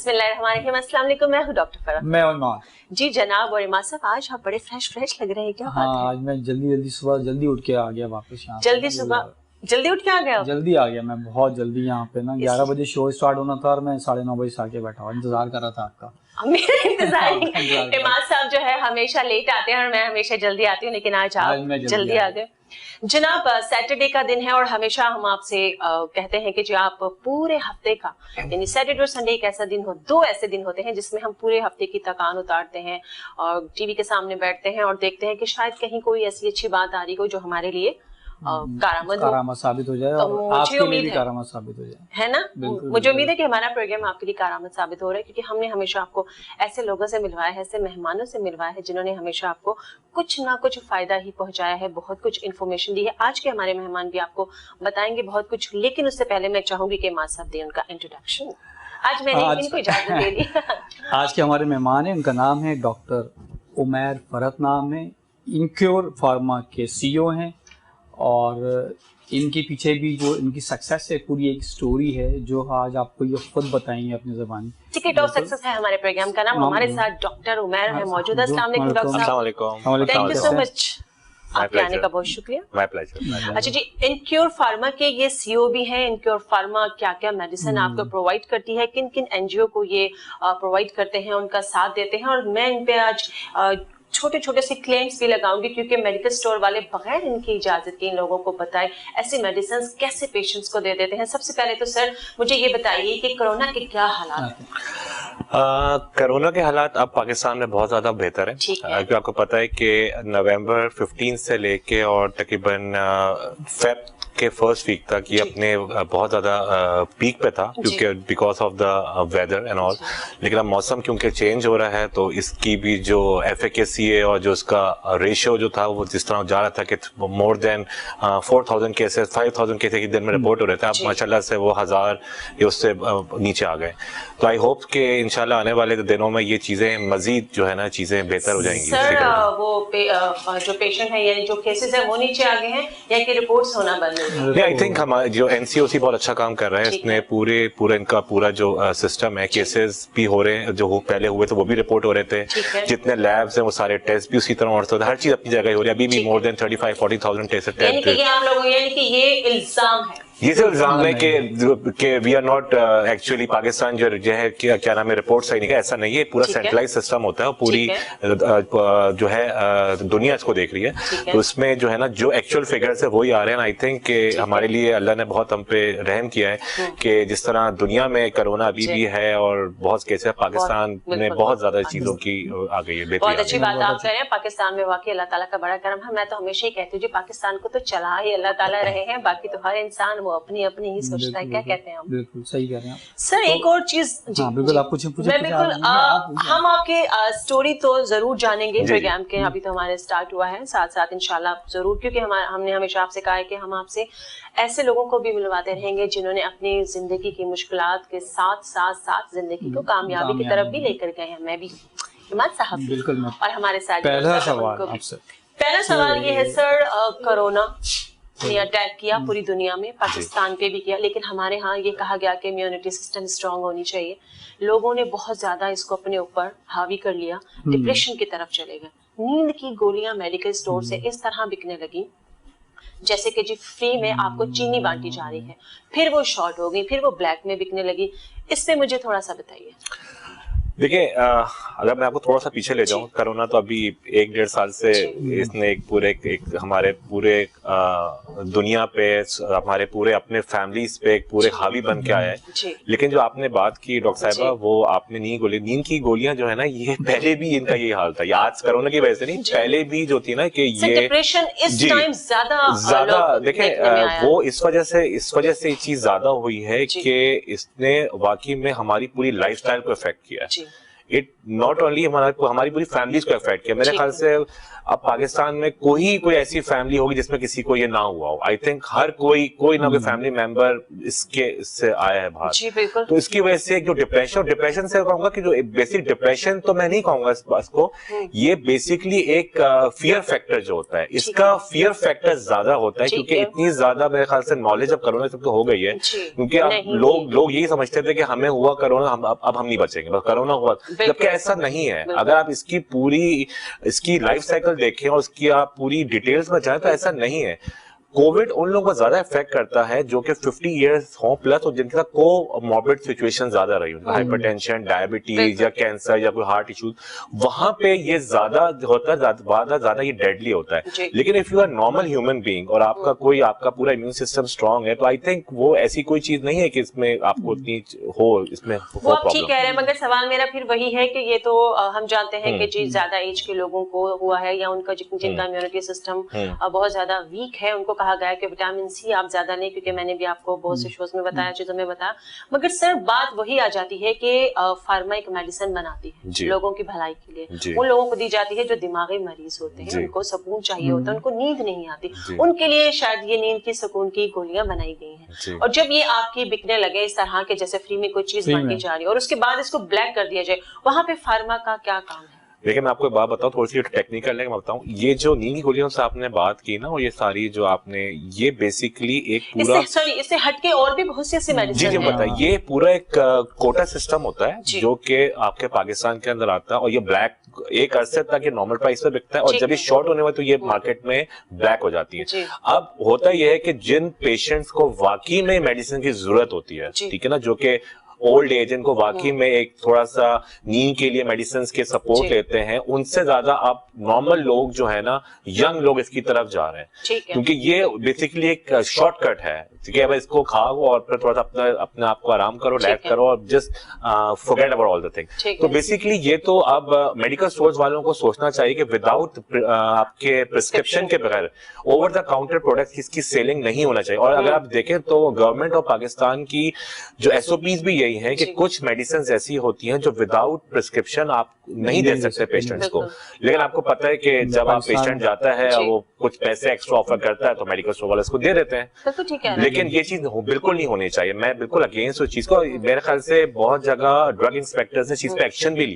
बिस्मिल्लाहिर्रहमानिर्रहीम। अस्सलाम वालेकुम। मैं हूँ डॉक्टर फरा। मैं और जी जनाब। और इमाम साहब आज आप बड़े फ्रेश लग रहे हैं, क्या बात है? आज मैं जल्दी सुबह जल्दी उठ के आ गया वापस यहाँ। जल्दी उठ के आ गया? जल्दी आ गया मैं, बहुत जल्दी। यहाँ पे ना 11 बजे शो स्टार्ट होना था और मैं 9:30 बजे से आके बैठा हुआ इंतजार कर रहा था आपका। मेरा इंतजार इमाम साहब जो है हमेशा लेट आते हैं और मैं हमेशा जल्दी आती हूँ, लेकिन आज आप जल्दी आ गए। जनाब सैटरडे का दिन है और हमेशा हम आपसे कहते हैं कि जो आप पूरे हफ्ते का, यानी सैटरडे और संडे एक ऐसा दिन हो, दो ऐसे दिन होते हैं जिसमें हम पूरे हफ्ते की थकान उतारते हैं और टीवी के सामने बैठते हैं और देखते हैं कि शायद कहीं कोई ऐसी अच्छी बात आ रही हो जो हमारे लिए कारामद साबित हो जाए और आपके लिए भी कारामद साबित हो जाए, है ना? मुझे उम्मीद है कि हमारा प्रोग्राम आपके लिए कारामद साबित हो रहा है, क्योंकि हमने हमेशा आपको ऐसे लोगों से मिलवाया है, ऐसे मेहमानों से मिलवाया है जिन्होंने हमेशा आपको कुछ ना कुछ फायदा ही पहुंचाया है, बहुत कुछ इन्फॉर्मेशन दी है। आज के हमारे मेहमान भी आपको बताएंगे बहुत कुछ, लेकिन उससे पहले मैं चाहूंगी कि मां साहब दें उनका इंट्रोडक्शन। आज मैंने इनको इजाजत दे दी। आज के हमारे मेहमान है, उनका नाम है डॉक्टर उमैर फरहत, नाम है, इनक्योर फार्मा के CEO हैं और इनके पीछे भी जो इनकी सक्सेस है पूरी एक स्टोरी है जो आज आपको ये खुद बताएंगे अपनी ज़बानी। टिकट ऑफ सक्सेस है हमारे प्रोग्राम का नाम। हमारे साथ डॉक्टर उमैर है मौजूद। अस्सलाम वालेकुम डॉक्टर साहब। थैंक यू सो मच, आपके आने का बहुत शुक्रिया। My pleasure. अच्छा जी, इनक्योर फार्मा के ये CEO भी हैं। इनक्योर फार्मा क्या क्या मेडिसिन आपको प्रोवाइड करती है, किन किन NGO को ये प्रोवाइड करते हैं, उनका साथ देते हैं, और मैं इन पे आज छोटे छोटे से क्लेम्स भी लगाऊंगी, क्योंकि मेडिकल स्टोर वाले बगैर इनकी इजाजत के इन लोगों को बताएं ऐसे मेडिसिन कैसे पेशेंट्स को दे देते हैं। सबसे पहले तो सर मुझे ये बताइए कि कोरोना के क्या हालात हैं? कोरोना के हालात अब पाकिस्तान में बहुत ज्यादा बेहतर है, क्योंकि आपको पता है कि नवंबर 15 से लेके और तकरीबन फेब के फर्स्ट वीक तक ये अपने बहुत ज्यादा पीक पे था, क्योंकि because of the weather and all. लेकिन अब मौसम क्योंकि चेंज हो रहा है तो इसकी भी जो एफिकेसी है और जो उसका रेशियो जो था वो जिस तरह जा रहा था कि मोर देन 4,000 केसेस 5,000 केसेस एक दिन में रिपोर्ट हो रहे थे, अब माशाल्लाह से वो 1,000 ये उससे नीचे आ गए। तो आई होप कि इंशाल्लाह आने वाले दिनों में ये चीजें मजीद जो है ना चीजें बेहतर हो जाएंगी। सर वो जो पेशेंट है यानी जो केसेस है वो नीचे आ गए हैं या कि रिपोर्ट्स होना बंद हो गए? नहीं, आई थिंक हमारे जो NCOC बहुत अच्छा काम कर रहा है, इसने पूरा इनका पूरा जो सिस्टम है, केसेस भी हो रहे हैं, जो पहले हुए थे वो भी रिपोर्ट हो रहे थे, जितने लैब्स हैं वो सारे टेस्ट भी उसी तरह हो रहे थे, हर चीज अपनी जगह हो रही है। अभी भी मोर देन 35-40,000 टेस्ट यानी कि आप लोगों यानी कि ये इल्जाम है, ये सिर्फ इल्जाम है कि we are not actually Pakistan जो है क्या नाम है रिपोर्ट सही नहीं है, ऐसा नहीं है। पूरा सेंट्रलाइज सिस्टम होता है और पूरी जो है दुनिया इसको देख रही है, तो उसमें जो है ना जो एक्चुअल फिगर्स है वही आ रहे हैं। आई थिंक कि हमारे लिए अल्लाह ने बहुत हम पे रहम किया है कि जिस तरह दुनिया में कोरोना अभी भी है और बहुत केसेस, पाकिस्तान में बहुत ज्यादा चीजों की आ गई है। बहुत अच्छी बात आप कह रहे हैं, पाकिस्तान में वाकई अल्लाह ताला का बड़ा करम है। मैं तो हमेशा ही कहती हूँ जी पाकिस्तान को तो चला ही अल्लाह ताला रहे हैं, बाकी तो हर इंसान अपनी अपनी ही सोचता है। क्या कहते हैं आप? बिल्कुल सही कह रहे हैं आप। सर एक और चीज, बिल्कुल आप पूछें। मैं बिल्कुल हम आपके स्टोरी तो जरूर जानेंगे प्रोग्राम के, अभी तो हमारे स्टार्ट हुआ है, साथ साथ इंशाल्लाह जरूर, क्योंकि हमने हमेशा आपसे कहा है कि हम आपसे ऐसे लोगों को भी मिलवाते रहेंगे जिन्होंने अपनी जिंदगी की मुश्किलात के साथ साथ जिंदगी को कामयाबी की तरफ भी लेकर गए हैं। मैं भी इमाम साहब बिल्कुल। और हमारे साथ पहला सवाल ये है सर, कोरोना ने अटैक किया पूरी दुनिया में, पाकिस्तान पे भी किया, लेकिन हमारे यहाँ ये कहा गया कि इम्यूनिटी सिस्टम स्ट्रांग होनी चाहिए। लोगों ने बहुत ज्यादा इसको अपने ऊपर हावी कर लिया, डिप्रेशन की तरफ चले गए। नींद की गोलियां मेडिकल स्टोर से इस तरह बिकने लगी जैसे कि जी फ्री में आपको चीनी बांटी जा रही है, फिर वो शॉर्ट हो गई, फिर वो ब्लैक में बिकने लगी। इस पे मुझे थोड़ा सा बताइए। देखिए, अगर मैं आपको थोड़ा सा पीछे ले जाऊं, कोरोना तो अभी 1-1.5 साल से इसने एक हमारे पूरे दुनिया पे, हमारे पूरे अपने फैमिलीज पे एक पूरे हावी बन के आया है। लेकिन जो आपने बात की डॉक्टर साहिबा, वो आपने नींद की गोलियां जो है ना, ये पहले भी इनका ये हाल था, ये आज कोरोना की वजह से नहीं, पहले भी जो थी ना कि ये डिप्रेशन इस टाइम ज्यादा देखें, वो इस वजह से ये चीज ज्यादा हुई है कि इसने वाकई में हमारी पूरी लाइफस्टाइल को इफेक्ट किया है। इट नॉट ओनली हमारी पूरी फैमिलीज को अफेक्ट किया। मेरे ख्याल से अब पाकिस्तान में कोई ऐसी फैमिली होगी जिसमें किसी को ये ना हुआ हो। आई थिंक हर कोई ना कोई फैमिली मेंबर इससे आया है बाहर। तो इसकी वजह से जो डिप्रेशन से कहूंगा कि जो बेसिक डिप्रेशन तो मैं नहीं कहूंगा इस बात को, ये बेसिकली एक फियर फैक्टर जो होता है, इसका फियर फैक्टर ज्यादा होता है क्योंकि इतनी ज्यादा मेरे ख्याल से नॉलेज अब कोरोना सबको हो गई है। क्योंकि अब लोग यही समझते थे कि हमें हुआ कोरोना, अब हम नहीं बचेंगे, बस कोरोना हुआ, जबकि ऐसा नहीं है। अगर आप इसकी लाइफ साइकिल देखें और उसकी आप पूरी डिटेल्स में जाएं तो ऐसा नहीं है। कोविड उन लोगों को ज्यादा इफेक्ट करता है जो कि 50 इयर्स हो प्लस और जिनके साथ कोमॉर्बिड सिचुएशन ज्यादा रही हो, हाइपरटेंशन, डायबिटीज या कैंसर या कोई हार्ट इश्यूज, वहां पे ये ज्यादा होता है, ज्यादा ये डेडली होता है। लेकिन if you are normal human being और आपका पूरा इम्यून सिस्टम स्ट्रांग है, तो आई थिंक वो ऐसी कोई चीज नहीं है कि इसमें आपको इतनी इसमें वो आप ठीक कह रहे हैं, मगर सवाल मेरा फिर वही है कि ये तो हम जानते हैं कि जी ज्यादा एज के लोगों को हुआ है या उनका जिनका इम्यूनिटी सिस्टम बहुत ज्यादा वीक है, उनको कहा गया है कि विटामिन सी आप ज्यादा लें, क्योंकि मैंने भी आपको बहुत से शोज में बताया, चीजों में बताया। मगर सर बात वही आ जाती है कि फार्मा एक मेडिसिन बनाती है लोगों की भलाई के लिए, उन लोगों को दी जाती है जो दिमागी मरीज होते हैं, उनको सुकून चाहिए होता है, उनको नींद नहीं आती, उनके लिए शायद ये नींद की सुकून की गोलियां बनाई गई हैं। और जब ये आपकी बिकने लगे इस तरह के, जैसे फ्री में कोई चीज बांटी जा रही है और उसके बाद इसको ब्लैक कर दिया जाए, वहां पे फार्मा का क्या काम है? देखिए मैं आपको एक बात बताऊं, थोड़ी सी टेक्निकल है, मैं बताऊं, ये जो नींद की गोलियों से आपने बात की ना, और ये सारी जो आपने, ये बेसिकली एक पूरा इससे हटके और भी बहुत सी ऐसी मेडिसिन जी बताइए, ये पूरा एक कोटा सिस्टम होता है जो कि आपके पाकिस्तान के अंदर आता है, और ये ब्लैक एक अरसे तक ये नॉर्मल प्राइस पे बिकता है, और जब ये शॉर्ट होने में तो ये मार्केट में ब्लैक हो जाती है। अब होता यह है कि जिन पेशेंट्स को वाकई में मेडिसिन की जरूरत होती है, ठीक है ना, जो कि ओल्ड एज, इनको वाकई में एक थोड़ा सा नींद के लिए मेडिसिन के सपोर्ट लेते हैं, उनसे ज्यादा आप नॉर्मल लोग जो है ना, यंग लोग इसकी तरफ जा रहे हैं, क्योंकि ये बेसिकली एक शॉर्टकट है। ठीक है, अब इसको खाओ और फिर थोड़ा सा अपने आप को आराम करो, रिलैक्स करो और just forget about all the thing. तो बेसिकली ये तो अब मेडिकल स्टोर्स वालों को सोचना चाहिए कि विदाउट आपके प्रिस्क्रिप्शन के बगैर ओवर द काउंटर प्रोडक्ट इसकी सेलिंग नहीं होना चाहिए। और अगर आप देखें तो गवर्नमेंट ऑफ पाकिस्तान की जो SOPs भी यही है कि कुछ मेडिसिन ऐसी होती हैं जो विदाउट प्रिस्क्रिप्शन आप नहीं दे सकते पेशेंट्स को। लेकिन आपको पता है कि जब आप पेशेंट जाता है वो कुछ पैसे एक्स्ट्रा ऑफर करता है तो मेडिकल स्टोर वाले इसको दे देते हैं। तो ठीक है, लेकिन ये चीज बिल्कुल नहीं होनी चाहिए। मैं बिल्कुल अगेंस्ट उस चीज को। मेरे ख्याल से बहुत जगह ड्रग इंस्पेक्टर्स ने चीज पे एक्शन भी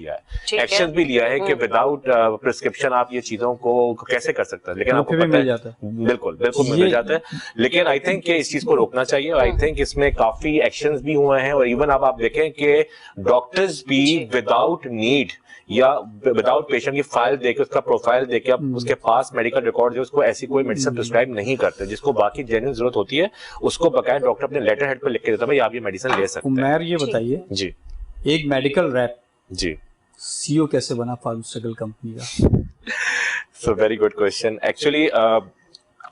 लिया है, कि विदाउट प्रिस्क्रिप्शन आप ये चीजों को कैसे कर सकते हैं। लेकिन आपको पता है बिल्कुल मिल जाता है। लेकिन आई थिंक इस चीज को रोकना चाहिए, और आई थिंक इसमें काफी एक्शंस भी हुए हैं। और इवन अब आप देखें कि डॉक्टर्स भी विदाउट नीड या विदाउट पेशेंट की फाइल देके, उसका प्रोफाइल देके, अब उसके पास मेडिकल रिकॉर्ड है, उसको ऐसी कोई मेडिसिन प्रिस्क्राइब नहीं करते। जिसको बाकी जेन्युइन जरूरत होती है उसको बकायदा डॉक्टर अपने लेटर हेड पे लिख के देता है, भाई आप ये मेडिसिन ले सकते हैं। उमैर ये बताइए जी, एक मेडिकल रैप जी CEO कैसे बना फार्मास्यूटिकल कंपनी का? So very good question. Actually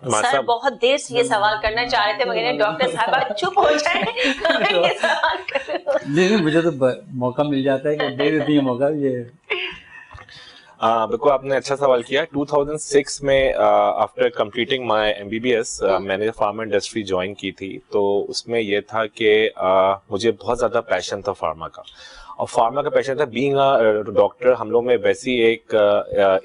sir बहुत देर से ये सवाल करना चाह रहे थे, मगर डॉक्टर साहब आप चुप हो जाए। ये सवाल नहीं, मुझे तो मौका मिल जाता है कि दे देती है मौका। ये बिल्कुल आपने अच्छा सवाल किया। 2006 में आफ्टर कंप्लीटिंग माय MBBS मैंने फार्मा इंडस्ट्री ज्वाइन की थी। तो उसमें यह था कि मुझे बहुत ज्यादा पैशन था फार्मा का, और फार्मा का पैशन था। बीइंग अ डॉक्टर, हम लोग में वैसी एक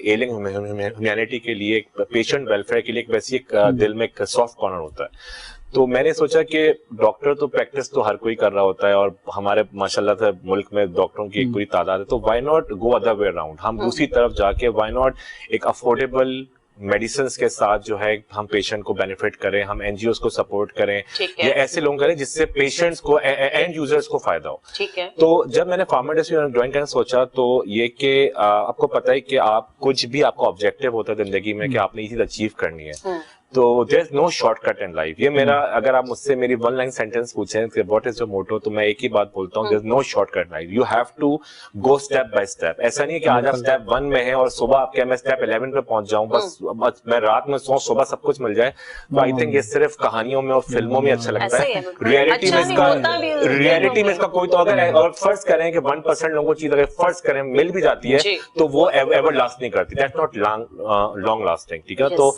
एलिंग ह्यूमैनिटी के लिए, एक पेशेंट वेलफेयर के लिए एक वैसी एक दिल में एक सॉफ्ट कॉर्नर होता है। तो मैंने सोचा कि डॉक्टर तो प्रैक्टिस तो हर कोई कर रहा होता है, और हमारे माशाल्लाह से मुल्क में डॉक्टरों की एक पूरी तादाद है, तो why not go other way around, हम दूसरी तरफ जाके व्हाई नॉट एक अफोर्डेबल मेडिसिन के साथ जो है हम पेशेंट को बेनिफिट करें, हम NGOs को सपोर्ट करें, या ऐसे लोग करें जिससे पेशेंट्स को, एंड यूजर्स को फायदा हो। ठीक है। तो जब मैंने फार्मा इंडस्ट्री ज्वाइन करना सोचा, तो ये कि आपको पता है कि आप कुछ भी आपका ऑब्जेक्टिव होता है जिंदगी में कि आपने ये चीज अचीव करनी है, तो there is no shortcut in life. ये मेरा, अगर आप मुझसे मेरी 1 लाइन सेंटेंस पूछें कि व्हाट इज योर मोटो, तो मैं एक ही बात बोलता हूँ, there is no shortcut life, you have to go step by step. ऐसा नहीं है कि आज आप स्टेप 1 में हैं और सुबह आपके मैं स्टेप 11 पे पहुंच जाऊं, बस मैं रात में सो सुबह सब कुछ मिल जाए। तो आई थिंक ये सिर्फ कहानियों में और फिल्मों में अच्छा लगता है। रियलिटी में इसका कोई, तो अगर और फर्ज करें कि 1% लोगों को चीज अगर फर्ज करें मिल भी जाती है, तो वो एवर लास्ट नहीं करती, दैट्स नॉट लॉन्ग लास्टिंग। ठीक है, तो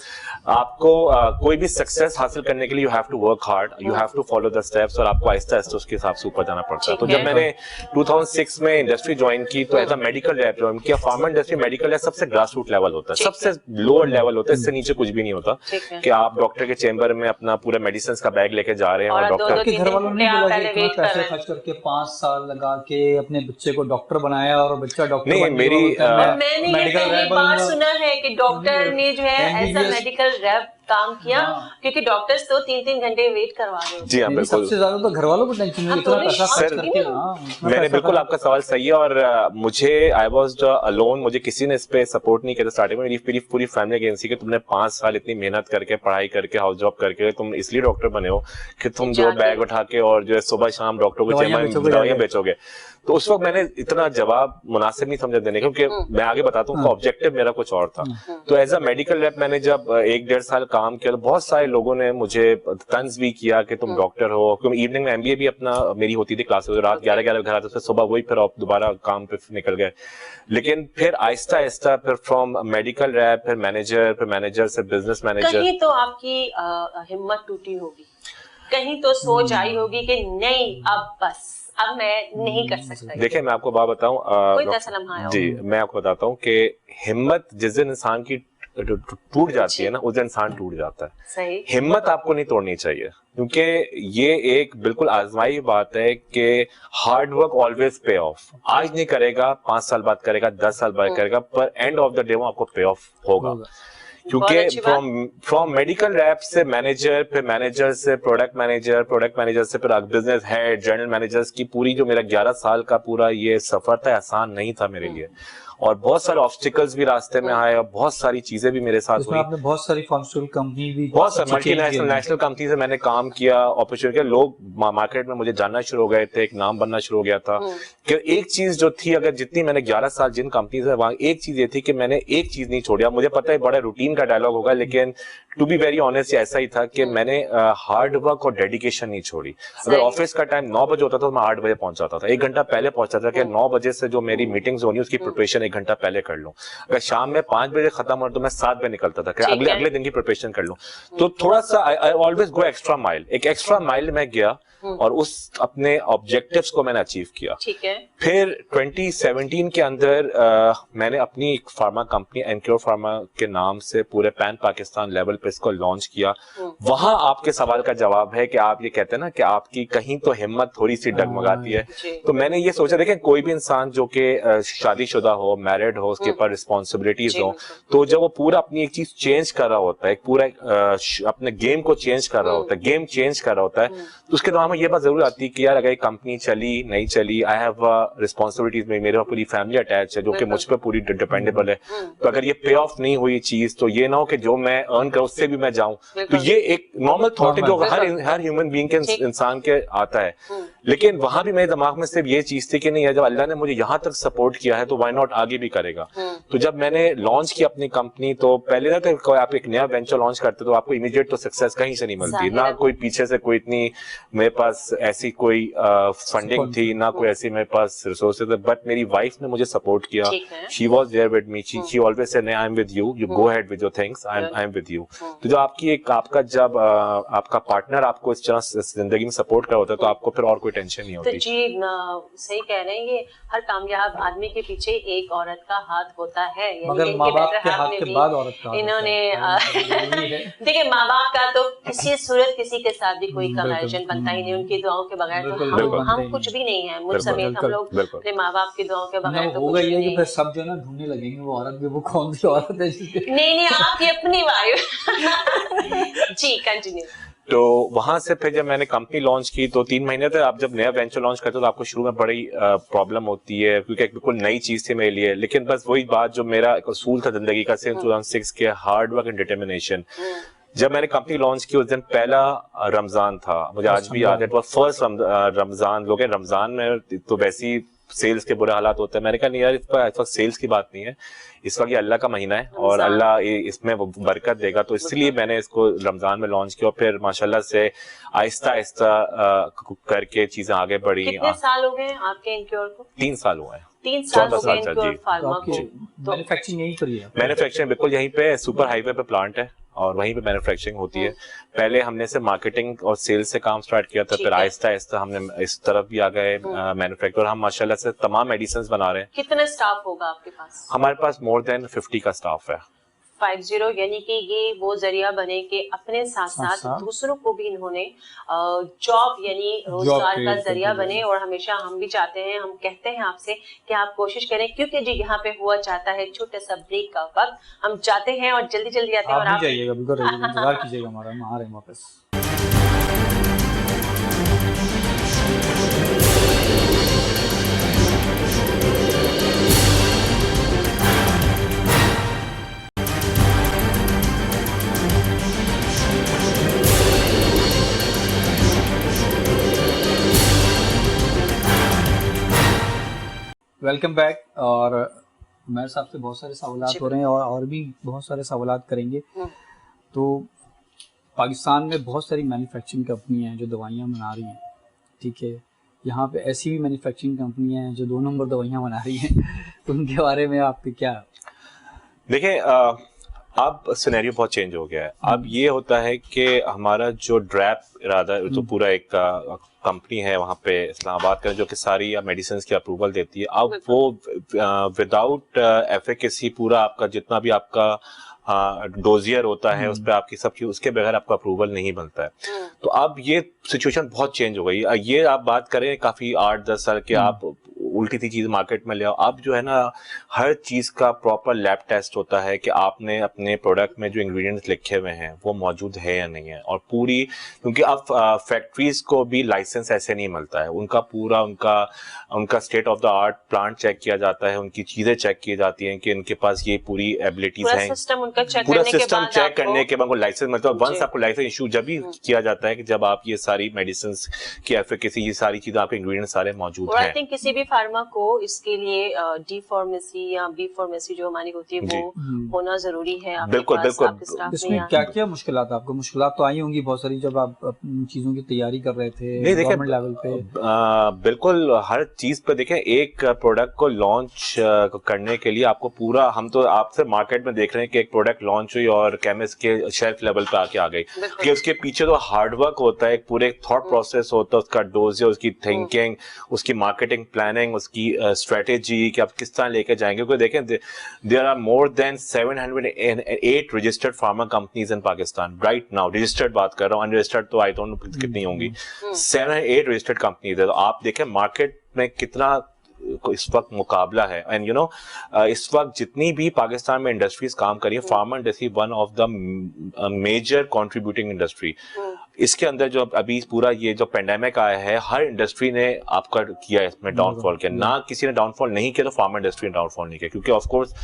आपको कोई भी सक्सेस हासिल करने के लिए you have to work hard, you have to follow the steps, और आपको आहिस्ता आहिस्ता उसके हिसाब से ऊपर जाना पड़ता है। तो जब मैंने 2006 में इंडस्ट्री ज्वाइन की तो as a medical rep join किया। फार्मा इंडस्ट्री मेडिकल रैप सबसे ग्रास रूट लेवल होता है, सबसे लोअर लेवल होता है, इससे नीचे कुछ भी नहीं होता कि आप डॉक्टर के चेंबर में अपना पूरा मेडिसिन का बैग लेके जा रहे हैं और डॉक्टर के घर वालों ने बोला कि इतना पैसे खर्च करके 5 साल लगा के अपने बच्चे को डॉक्टर बनाया और बच्चा डॉक्टर नहीं, मेरी मैंने ये पहली बार सुना है कि डॉक्टर ने जो है ऐसा मेडिकल रैप काम किया, क्योंकि डॉक्टर्स तो 3-3 घंटे वेट करवा रहे हैं। जी हाँ, बिल्कुल। सबसे ज्यादा तो घर वालों को टेंशन है, इतना पैसा खर्च करके। मैंने बिल्कुल, आपका सवाल सही है, और मुझे आई वाज अलोन, मुझे किसी ने इस पे सपोर्ट नहीं किया था स्टार्टिंग में। मेरी पूरी फैमिली अगेंस्ट कि तुमने 5 साल इतनी मेहनत करके, पढ़ाई करके, हाउस जॉब करके तुम इसलिए डॉक्टर बने हो कि तुम जो बैग उठा के और जो है सुबह शाम डॉक्टर को दवाइयां बेचोगे। तो उस वक्त मैंने इतना जवाब मुनासिब नहीं समझा देने, क्योंकि मैं आगे बताता हूँ ऑब्जेक्टिव मेरा कुछ और था। तो एज अ मेडिकल रैप मैंने जब 1-1.5 साल काम किया तो बहुत सारे लोगों ने मुझे तंज भी किया कि तुम डॉक्टर हो, क्योंकि इवनिंग में एमबीए भी अपना मेरी होती थी क्लासेस, रात 11-11 घर आते थे, सुबह वही फिर आप दोबारा काम पे निकल गए। लेकिन फिर आहिस्ता आहिस्ता फिर फ्रॉम मेडिकल रैप फिर मैनेजर से बिजनेस मैनेजर। कहीं तो आपकी हिम्मत टूटी होगी, कहीं तो सोच आई होगी कि नहीं अब बस, अब मैं नहीं कर सकता। देखिए मैं आपको बात बताऊं, जी मैं आपको बताता हूँ कि हिम्मत जिस दिन इंसान की टूट जाती है ना, उस दिन इंसान टूट जाता है। सही। हिम्मत आपको नहीं तोड़नी चाहिए, क्योंकि ये एक बिल्कुल आजमाई बात है कि हार्ड वर्क ऑलवेज पे ऑफ। आज नहीं करेगा, 5 साल बाद करेगा, 10 साल बाद करेगा, पर एंड ऑफ द डे वो आपको पे ऑफ होगा। क्योंकि फ्रॉम मेडिकल रैप से मैनेजर, फिर मैनेजर से प्रोडक्ट मैनेजर से फिर बिजनेस हेड, जनरल मैनेजर्स की पूरी जो मेरा 11 साल का पूरा ये सफर था, आसान नहीं था मेरे लिए, और बहुत सारे ऑब्स्टिकल्स भी रास्ते में आए और बहुत सारी चीजें भी मेरे साथ हुई। आपने बहुत सारी फार्मास्यूटिकल कंपनी भी, बहुत सारी मल्टीनेशनल नेशनल कंपनी से मैंने काम किया, अपॉर्चुनिटी, लोग मार्केट में मुझे जानना शुरू हो गए थे, एक नाम बनना शुरू हो गया था। कि एक चीज जो थी, अगर जितनी मैंने 11 साल जिन कंपनी से वहां, एक चीज ये थी कि मैंने एक चीज नहीं छोड़ा। मुझे पता है बड़ा रूटीन का डायलॉग होगा, लेकिन टू बी वेरी ऑनेस्ट ऐसा ही था कि मैंने हार्ड वर्क और डेडिकेशन नहीं छोड़ी। अगर ऑफिस का टाइम 9 बजे होता था तो मैं 8 बजे पहुंच जाता था, 1 घंटा पहले पहुंचा था कि 9 बजे से जो मेरी मीटिंग्स होनी उसकी प्रिपरेशन 1 घंटा पहले कर लूं। अगर शाम में 5 बजे खत्म हो तो मैं 7 बजे निकलता था कि अगले दिन की प्रिपरेशन कर लूं। तो थोड़ा सा I always go extra mile, एक एक्स्ट्रा माइल में गया और उस अपने ऑब्जेक्टिव्स को मैंने अचीव किया। ठीक है। फिर 2017 के अंदर मैंने अपनी एक फार्मा कंपनी एनक्योर फार्मा के नाम से पूरे पैन पाकिस्तान लेवल पे इसको लॉन्च किया। वहां आपके सवाल का जवाब है कि आप ये कहते हैं ना कि आपकी कहीं तो हिम्मत थोड़ी सी डगमगाती है। तो मैंने ये सोचा, देखें कोई भी इंसान जो कि शादीशुदा हो, मैरिड हो, उसके ऊपर रिस्पॉन्सिबिलिटीज हो, तो जब वो पूरा अपनी एक चीज चेंज कर रहा होता है, एक पूरा अपने गेम को चेंज कर रहा होता है, गेम चेंज कर रहा होता है, तो उसके दौरान ये बात जरूर आती है कि यार अगर कंपनी चली नहीं चली, आई हैव रिस्पॉन्सिबिलिटीज में, मेरे पूरी फैमिली अटैच है जो कि मुझ पर पूरी डिपेंडेबल है। तो अगर ये पे ऑफ नहीं हुई चीज, तो ये ना हो कि जो मैं अर्न कर उससे भी मैं जाऊं। तो ये एक नॉर्मल थॉट है जो हर ह्यूमन बीइंग के इंसान के आता है। लेकिन वहां भी मेरे दिमाग में सिर्फ ये चीज थी कि नहीं, जब अल्लाह ने मुझे यहाँ तक सपोर्ट किया है तो व्हाई नॉट आगे भी करेगा। तो जब मैंने लॉन्च की अपनी कंपनी, तो पहले ना तो आप एक नया वेंचर लॉन्च करते तो आपको इमीडिएट तो सक्सेस कहीं से नहीं मिलती, ना कोई पीछे से कोई इतनी मेरे पास ऐसी कोई फंडिंग थी, ना कोई ऐसी मेरे पास रिसोर्सेज थे। बट मेरी वाइफ ने मुझे सपोर्ट किया, she was there with me, she always said I am with you, you go ahead with your things, I am with you. तो जो आपका जब आपका पार्टनर आपको इस तरह जिंदगी में सपोर्ट कर होता है तो आपको फिर और कोई टेंशन नहीं होती। तो जी सही कह रहे हैं, ये हर कामयाब आदमी के पीछे एक औरत का हाथ होता है, मगर माँ बाप के हाथ के बाद औरत का इन्होंने देखिए माँ बाप का तो किसी सूरत किसी के साथ भी कोई कंपैरिजन बनता ही नहीं, उनकी दुआओं के बगैर तो हम कुछ भी नहीं है, मुझ समेत हम लोग अपने माँ बाप की दुआओं के बगैर तो कुछ नहीं। फिर सब जो ना ढूंढने लगेंगे वो औरत भी, वो कौन सी औरत है जिसके नहीं आपकी अपनी वाइफ। जी कंटिन्यू। तो वहां से फिर जब मैंने कंपनी लॉन्च की तो 3 महीने तक, आप जब नया वेंचर लॉन्च करते हो तो आपको शुरू में बड़ी प्रॉब्लम होती है, क्योंकि एक बिल्कुल नई चीज थी मेरे लिए। लेकिन बस वही बात जो मेरा एक असूल था जिंदगी का सिंस 2006 के, हार्ड वर्क एंड डिटर्मिनेशन। जब मैंने कंपनी लॉन्च की उस दिन पहला रमजान था, मुझे आज भी याद है, इट वाज फर्स्ट रमजान। लोग रमजान में तो वैसी सेल्स के बुरे हालात होते हैं, मैंने कहा नहीं यार, इस वक्त सेल्स की बात नहीं है, इस वक्त ये अल्लाह का महीना है और अल्लाह इसमें बरकत देगा। तो इसलिए मैंने इसको रमजान में लॉन्च किया और फिर माशाल्लाह से आहिस्ता आहिस्ता करके चीजें आगे बढ़ी। कितने साल हो गए आपके एनक्योर को? 3 साल हुए हैं। 3 साल हो गए एनक्योर फार्मा को। मैन्युफैक्चरिंग यहीं पर ही है? मैन्युफैक्चरिंग बिल्कुल यहीं पे सुपर हाईवे पे प्लांट है और वहीं पे मैन्युफैक्चरिंग होती है। पहले हमने से मार्केटिंग और सेल्स से काम स्टार्ट किया था, फिर आहिस्ता आहिस्ता हमने इस तरफ भी आ गए मैन्युफैक्चर। हम माशाल्लाह से तमाम मेडिसिन बना रहे हैं। कितना स्टाफ होगा आपके पास? हमारे पास मोर देन 50 का स्टाफ है। 50, यानी कि ये वो जरिया बने कि अपने साथ साथ दूसरों को भी इन्होंने जॉब यानी रोजगार का जरिया बने। और हमेशा हम भी चाहते हैं, हम कहते हैं आपसे कि आप कोशिश करें, क्योंकि जी यहाँ पे हुआ चाहता है छोटा सा ब्रेक का वक्त, हम चाहते हैं और जल्दी जल्दी आते हैं। और आप जाइएगा, बिल्कुल इंतजार कीजिएगा हमारा, हम आ रहे हैं वापस। Welcome back. और मेरे साहब से बहुत सारे सवालात हो रहे हैं और भी बहुत सारे सवालात करेंगे। तो पाकिस्तान में बहुत सारी मैन्युफैक्चरिंग कंपनियां हैं जो दवाइयाँ बना रही हैं, ठीक है। यहाँ पे ऐसी भी मैन्युफैक्चरिंग कंपनियां हैं जो 2 नंबर दवाइयाँ बना रही हैं। तो उनके बारे में आपके क्या? देखिए, अब सिनेरियो बहुत चेंज हो गया है। अब ये होता है कि हमारा जो ड्रैप इरादा तो पूरा एक कंपनी है वहाँ पे इस्लामाबाद का, जो कि सारी मेडिसिन की अप्रूवल देती है। अब वो विदाउट एफिकेसी पूरा आपका जितना भी आपका डोजियर होता है उस पर आपकी सब चीज, उसके बगैर आपका अप्रूवल नहीं बनता है। तो अब ये सिचुएशन बहुत चेंज हो गई। ये आप बात करें काफी 8-10 साल के, आप उल्टी सी चीज मार्केट में ले आओ। अब जो है ना, हर चीज का प्रॉपर लैब टेस्ट होता है कि आपने अपने प्रोडक्ट में जो इंग्रेडिएंट्स लिखे हुए हैं वो मौजूद है या नहीं है। और पूरी, क्योंकि अब फैक्ट्रीज को भी लाइसेंस ऐसे नहीं मिलता है, उनका पूरा उनका state of the art plant check किया जाता है, उनकी चीजें चेक की जाती हैं कि इनके पास ये पूरी एबिलिटीज हैं। पूरा सिस्टम चेक करने के बाद लाइसेंस, मतलब वंस आपको लाइसेंस इशू जब भी किया जाता है कि जब आप ये सारी मेडिसिन की एफिकेसी, ये सारी चीजें, आपके इंग्रेडिएंट्स सारे मौजूद हैं। आई थिंक किसी भी फार्मा को इसके लिए डी फार्मेसी या बी फार्मेसी जो हमारी होती है वो होना जरूरी है। बिल्कुल बिल्कुल। इसमें क्या क्या मुश्किलात आपको? मुश्किलात तो आई होंगी बहुत सारी जब आप चीजों की तैयारी कर रहे थे गवर्नमेंट लेवल पे। बिल्कुल, हर चीज पे देखें, एक प्रोडक्ट को लॉन्च करने के लिए आपको पूरा, हम तो आपसे मार्केट में देख रहे हैं कि एक प्रोडक्ट लॉन्च हुई और केमिस्ट के शेल्फ लेवल पे आके आ गई, कि उसके पीछे तो हार्डवर्क होता है, एक पूरे थॉट प्रोसेस होता है, उसका डोज, उसकी थिंकिंग, उसकी मार्केटिंग प्लानिंग, उसकी स्ट्रेटेजी कि आप किस तरह लेके जाएंगे। क्योंकि देखें, there are more than 708 registered pharma companies in Pakistan right now. Registered बात कर रहा हूँ, अनरजिस्टर्ड तो आई डोंट नो कितनी होंगी। 708 रजिस्टर्ड कंपनीज है। तो आप देखें मार्केट में कितना इस वक्त मुकाबला है। एंड यू नो, इस वक्त जितनी भी पाकिस्तान में इंडस्ट्रीज काम कर रही है, pharma industry one of the major contributing industry. इसके अंदर जो अभी पूरा ये जो पेंडेमिक आया है, हर इंडस्ट्री ने आपका किया इसमें डाउनफॉल किया। ना किसी ने डाउनफॉल नहीं किया तो फार्मा इंडस्ट्री ने डाउनफॉल नहीं किया, क्योंकि ऑफ कोर्स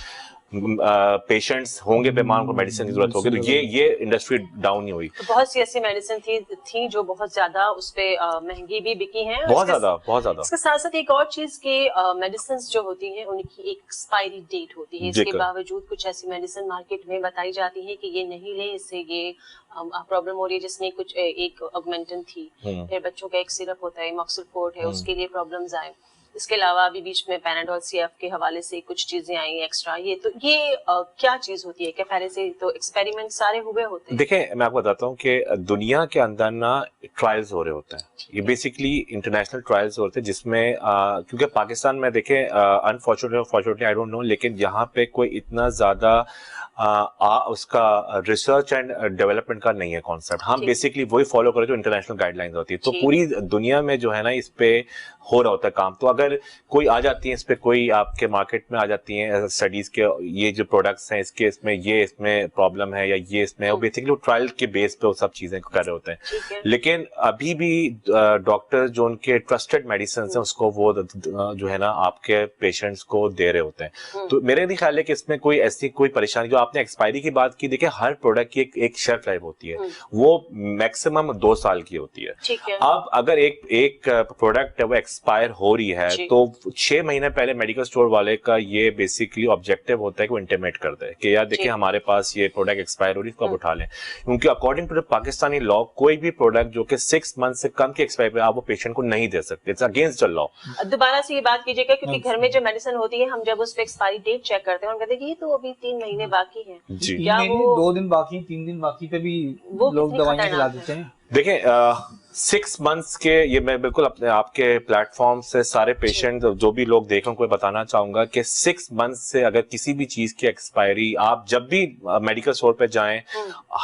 पेशेंट्स होंगे बीमार, उनको मेडिसिन की जरूरत होगी, तो ये इंडस्ट्री डाउन नहीं हुई। तो बहुत सी ऐसी मेडिसिन थी जो बहुत ज्यादा उस पे महंगी भी बिकी हैं। बहुत ज्यादा। इसके साथ साथ एक और चीज के मेडिसिन जो होती हैं उनकी एक एक्सपायरी डेट होती है। इसके बावजूद कुछ ऐसी मेडिसिन मार्केट में बताई जाती है कि ये नहीं लें, इससे ये प्रॉब्लम हो रही है। जिसमें कुछ एक ऑगमेंटन थी, फिर बच्चों का एक सिरप होता है मॉक्सिलफोर्ट है, उसके लिए प्रॉब्लम्स आए। इसके अलावा अभी बीच में पैनाडोल सीएफ के हवाले से कुछ चीजें आई एक्स्ट्रा। ये क्या चीज होती है? क्या पहले से तो एक्सपेरिमेंट सारे हुए होते हैं? देखें, मैं आपको बताता हूँ कि दुनिया के अंदर ना ट्रायल्स हो रहे होते हैं। ये बेसिकली इंटरनेशनल ट्रायल्स होते हैं, जिसमें क्योंकि पाकिस्तान में देखें, अनफॉर्चुनेटली आई डोंट नो, लेकिन यहाँ पे कोई इतना ज्यादा उसका रिसर्च एंड डेवलपमेंट का नहीं है कॉन्सेप्ट। हम बेसिकली वही फॉलो करें जो इंटरनेशनल गाइडलाइंस होती है। तो पूरी दुनिया में जो है ना, इस पे हो रहा होता है काम। तो अगर कोई आ जाती है इस पे, कोई आपके मार्केट में आ जाती है स्टडीज के, ये जो प्रोडक्ट्स हैं इसके इसमें प्रॉब्लम है या ये इसमें, वो बेसिकली ट्रायल के बेस पे वो सब चीजें कर रहे होते हैं। लेकिन अभी भी डॉक्टर जो उनके ट्रस्टेड मेडिसिन हैं उसको वो जो है ना आपके पेशेंट्स को दे रहे होते हैं। तो मेरे नहीं ख्याल है कि इसमें कोई ऐसी कोई परेशानी। जो आपने एक्सपायरी की बात की, देखिए हर प्रोडक्ट की एक शेल्फ लाइफ होती है, वो मैक्सिमम 2 साल की होती है। अब अगर एक प्रोडक्ट है वो एक्सपायर हो रही है, तो 6 महीने पहले मेडिकल स्टोर वाले का ये बेसिकली ऑब्जेक्टिव होता है कि वो इंटीमेट कर दे कि यार देखिए हमारे पास ये प्रोडक्ट एक्सपायर हो रही है, इसको आप उठा लें। क्योंकि according to the Pakistani law, कोई भी प्रोडक्ट जो कि 6 मंथ से कम की एक्सपायरी आप वो पेशेंट को नहीं दे सकते। It's against the law. दोबारा से ये बात कीजिएगा, क्योंकि घर में जो मेडिसिन होती है, हम जब उस पे एक्सपायरी डेट चेक करते हैं, हम कहते हैं कि ये तो अभी 3 महीने बाकी बाकी है, जी। क्या वो 2 दिन बाकी, 3 दिन बाकी पे भी वो लोग कितने दवाइयाँ खतरनाक खिला देते हैं। देखिए 6 मंथ्स के, ये मैं बिल्कुल अपने आपके प्लेटफॉर्म से सारे पेशेंट जो भी लोग देखें उनको बताना चाहूंगा कि 6 मंथ्स से अगर किसी भी चीज की एक्सपायरी, आप जब भी मेडिकल स्टोर पे जाएं,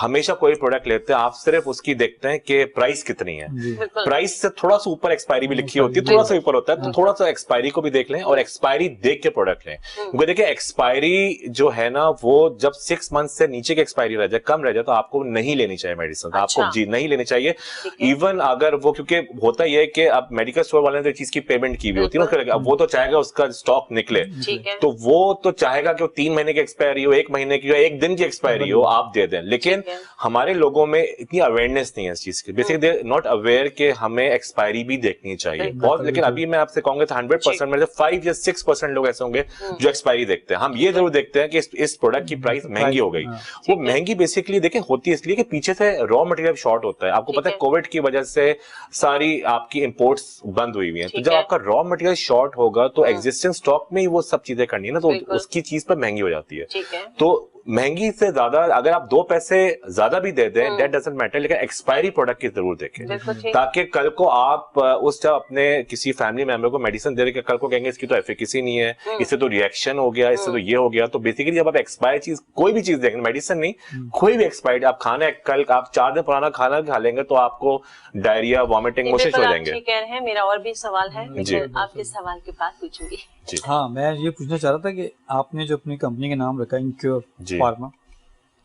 हमेशा कोई प्रोडक्ट लेते हैं, आप सिर्फ उसकी देखते हैं कि प्राइस कितनी है। बिल्कुल प्राइस से थोड़ा सा ऊपर एक्सपायरी भी लिखी होती है, थोड़ा सा ऊपर होता है, तो थोड़ा सा एक्सपायरी को भी देख लें और एक्सपायरी देख के प्रोडक्ट लें। क्योंकि देखिए एक्सपायरी जो है ना, वो जब 6 मंथ से नीचे की एक्सपायरी रह जाए, कम रह जाए, तो आपको नहीं लेनी चाहिए मेडिसिन। अच्छा। आपको जी नहीं लेनी चाहिए। ठीक है। इवन अगर वो, क्योंकि होता ही है कि अब मेडिकल स्टोर वाले ने तो चीज की पेमेंट की भी होती है ना, अब वो तो चाहेगा उसका स्टॉक निकले, ठीक है। तो वो तो चाहेगा कि वो 3 महीने की एक्सपायरी हो, 1 महीने की हो, 1 दिन की एक्सपायरी हो, आप दे दें। लेकिन ठीक है। हमारे लोगों में इतनी अवेयरनेस नहीं है इस चीज की, बेसिकली दे नॉट अवेयर कि हमें एक्सपायरी भी देखनी चाहिए बिल्कुल। बहुत। लेकिन अभी मैं आपसे कहूंगा तो 100% में से 5 या 6% लोग ऐसे होंगे जो एक्सपायरी देखते हैं। हम ये जरूर देखते हैं कि इस प्रोडक्ट की प्राइस महंगी हो गई। वो महंगी बेसिकली देखिए होती है इसलिए कि पीछे से रॉ मटेरियल शॉर्ट होता है। आपको ठीक पता है है। कोविड की वजह से सारी आपकी इंपोर्ट्स बंद हुई हुई हैं, तो ठीक जब है। आपका रॉ मटेरियल शॉर्ट होगा तो एग्जिस्टिंग स्टॉक में ही वो सब चीजें करनी है ना, तो बिल्कुल। उसकी चीज पर महंगी हो जाती है। ठीक है। तो महंगी से ज्यादा अगर आप 2 पैसे ज्यादा भी दे दें, दैट डजंट मैटर, लेकिन एक्सपायरी प्रोडक्ट की जरूर देखें, बिल्कुल ठीक। ताकि कल को आप उस जब अपने किसी फैमिली मेंबर को मेडिसिन दे रहे हैं, कल को कहेंगे इसकी तो एफिकेसी नहीं है, इससे तो रिएक्शन हो गया, इससे तो ये हो गया। तो बेसिकली जब आप एक्सपायर चीज, कोई भी चीज देखें, मेडिसिन नहीं, कोई भी एक्सपायर्ड आप खाना, कल आप 4 दिन पुराना खाना खा लेंगे तो आपको डायरिया, वॉमिटिंग, मोशन हो जाएंगे। ठीक कह रहे हैं। मेरा और भी सवाल है, जी। लेकिन आपके सवाल के बाद पूछूंगी। हाँ, मैं ये पूछना चाह रहा था कि आपने जो अपनी कंपनी का नाम रखा इनक्योर फार्मा,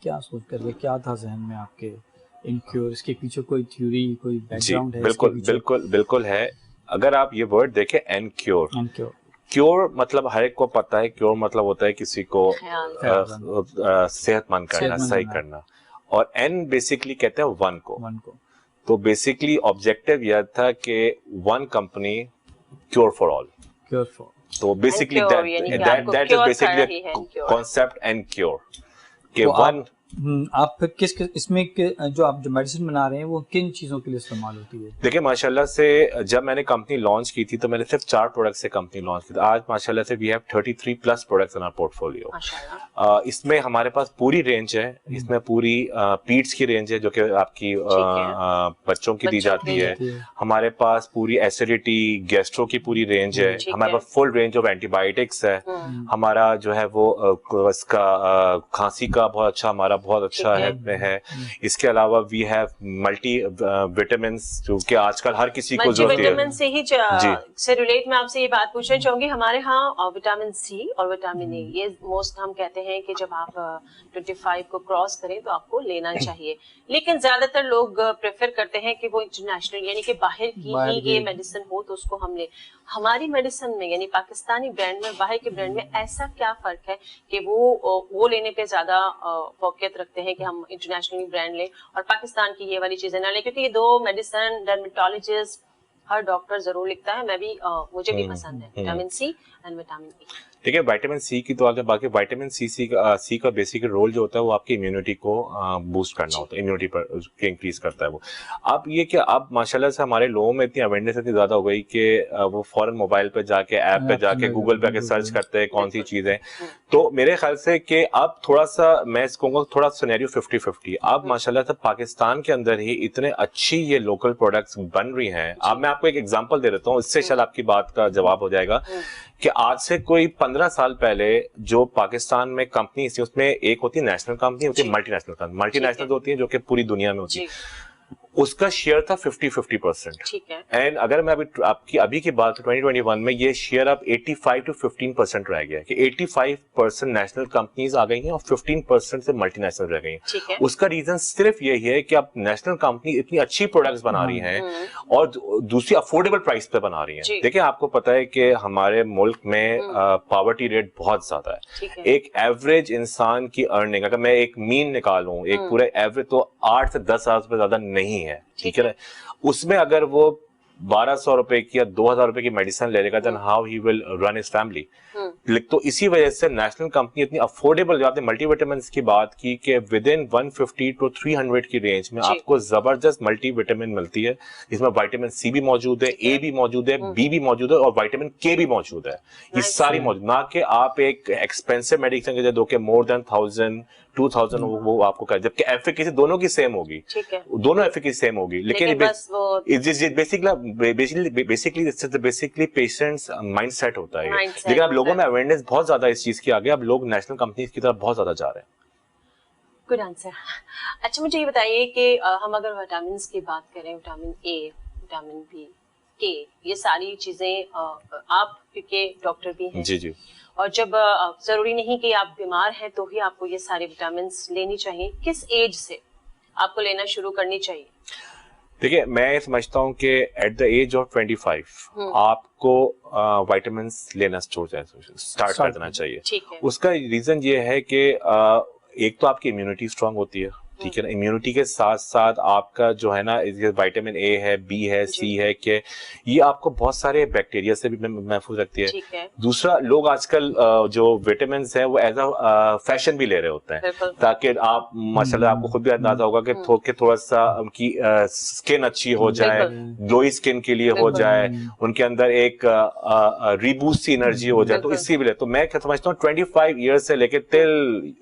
क्या सोच करके, क्या था जहन में आपके इनक्योर? इसके पीछे कोई थ्योरी, कोई बैकग्राउंड है? बिल्कुल है। अगर आप ये वर्ड देखें, एनक्योर, क्योर मतलब हर एक को पता है, क्योर मतलब होता है किसी को सेहतमंद करना, सही करना, और एन बेसिकली कहते हैं वन को। तो बेसिकली ऑब्जेक्टिव यह था कि one company cure for all. तो basically that is basically concept and cure के वन। आप फिर किस इसमें जो आप जो मेडिसिन बना रहे हैं वो किन चीजों के लिए इस्तेमाल होती है? देखिए माशाल्लाह से जब मैंने कंपनी लॉन्च की थी तो मैंने सिर्फ 4 प्रोडक्ट से कंपनी लॉन्च की थी। आज माशाल्लाह से we have 33 plus products in our portfolio. इसमें हमारे पास पूरी रेंज है, इसमें पूरी पीड्स की रेंज है जो कि आपकी बच्चों की दी जाती है। हमारे पास पूरी एसिडिटी, गैस्ट्रो की पूरी रेंज है। हमारे पास फुल रेंज ऑफ एंटीबायोटिक्स है। हमारा जो है वो इसका खांसी का बहुत अच्छा, हमारा बहुत अच्छा है। इसके अलावा वी हैव मल्टी विटामिन्स जो कि आजकल हर किसी को जरूरत है। विटामिन से ही से रिलेट मैं आपसे ये बात पूछना चाहूंगी। हमारे यहाँ विटामिन सी और विटामिन ए ये मोस्ट हम कहते हैं कि जब आप 25 को क्रॉस करें तो आपको लेना चाहिए, लेकिन ज्यादातर लोग प्रेफर करते हैं कि वो इंटरनेशनल यानी कि बाहर की ही ये मेडिसिन हो तो उसको हम ले। हमारी मेडिसिन में यानी पाकिस्तानी ब्रांड में बाहर के ब्रांड में ऐसा क्या फर्क है कि वो लेने पे ज्यादा फोकस रखते हैं कि हम इंटरनेशनल ब्रांड लें और पाकिस्तान की ये वाली चीजें ना लें? क्योंकि ये 2 मेडिसिन डर्मेटोलॉजिस्ट हर डॉक्टर जरूर लिखता है, मैं भी मुझे भी पसंद है, vitamin C and vitamin A. ठीक है, विटामिन सी की तो आगे बाकी विटामिन सी का बेसिक रोल जो होता है वो आपकी इम्यूनिटी को बूस्ट करना होता है, इम्यूनिटी पर इंक्रीज करता है वो। अब ये कि अब माशाल्लाह से हमारे लोगों में इतनी अवेयरनेस इतनी ज्यादा हो गई कि वो फौरन मोबाइल पे जाके, ऐप पे जाके, गूगल पे आके सर्च करते हैं कौन सी चीजें। तो मेरे ख्याल से कि अब थोड़ा सा मैं कहूँगा थोड़ा सिनेरियो 50-50। अब माशाल्लाह से पाकिस्तान के अंदर ही इतने अच्छी ये लोकल प्रोडक्ट्स बन रही हैं। अब मैं आपको एक एग्जांपल दे देता हूँ, इससे शायद आपकी बात का जवाब हो जाएगा कि आज से कोई 15 साल पहले जो पाकिस्तान में कंपनी थी उसमें एक होती है नेशनल कंपनी, होती है मल्टीनेशनल कंपनी। मल्टीनेशनल होती है जो कि पूरी दुनिया में होती है, उसका शेयर था 50-50%। ठीक है। एंड अगर मैं अभी की बात 2021 में ये शेयर अब 85 to 15% रह गया कि 85% नेशनल कंपनीज आ गई हैं और 15% से मल्टीनेशनल रह गई हैं। उसका रीजन सिर्फ यही है कि अब नेशनल कंपनी इतनी अच्छी प्रोडक्ट्स बना रही हैं और दूसरी अफोर्डेबल प्राइस पे बना रही हैं। देखिए आपको पता है कि हमारे मुल्क में पॉवर्टी रेट बहुत ज्यादा है। एक एवरेज इंसान की अर्निंग अगर मैं एक मीन निकालूं, एक पूरे एवरेज, तो 8 से 10 हज़ार रुपए ज्यादा नहीं है। ठीक है, उसमें अगर वो 1200 रुपए की या 2000 रुपए की मेडिसिन ले लेगा, then how he will run his family. तो इसी वजह से नेशनल कंपनी इतनी अफोर्डेबल, आपने मल्टीविटामिन्स की बात की कि विद इन 150 टू 300 की रेंज में आपको जबरदस्त मल्टीविटामिन मिलती है। इसमें विटामिन सी भी मौजूद है, ए भी मौजूद है, बी भी मौजूद है और विटामिन के भी मौजूद है। ये सारी मौजूद, ना कि आप एक एक्सपेंसिव मेडिसिन के दो के मोर देन 1000 2000 वो आपको कर, जबकि एफिकेसी दोनों की सेम होगी, दोनों एफिकेसी सेम होगी, लेकिन बेसिकली पेशेंट्स माइंडसेट होता है। लेकिन अब लोगों में अवेयरनेस बहुत ज्यादा इस चीज की आ गई, अब लोग नेशनल कंपनीज की तरफ बहुत ज्यादा जा रहे हैं। Good answer. अच्छा मुझे ये बताइए कि हम अगर विटामिन की बात करें, विटामिन ए, विटामिन बी, के, ये सारी चीजें आप क्योंकि डॉक्टर भी हैं जी, और जब जरूरी नहीं कि आप बीमार हैं तो ही आपको ये सारे विटामिन लेनी चाहिए, किस एज से आपको लेना शुरू करनी चाहिए? देखिए, मैं समझता हूँ कि एट द एज ऑफ 25 आपको विटामिन लेना स्टार्ट कर देना चाहिए। उसका रीजन ये है कि एक तो आपकी इम्यूनिटी स्ट्रांग होती है, ठीक है ना। इम्यूनिटी के साथ साथ आपका जो है ना विटामिन ए है, बी है, सी है, कि ये आपको बहुत सारे बैक्टीरिया से भी महफूज रखती है। दूसरा, लोग आजकल जो विटामिन है वो एज अ फैशन भी ले रहे होते हैं, ताकि आप माशाल्लाह आपको खुद भी अंदाजा होगा कि थोड़ा सा उनकी स्किन अच्छी हो जाए, ग्लोई स्किन के लिए हो जाए, उनके अंदर एक रीबूस्ट सी एनर्जी हो जाए, तो इससे भी ले। तो मैं क्या समझता हूँ 25 ईयर्स से लेके टिल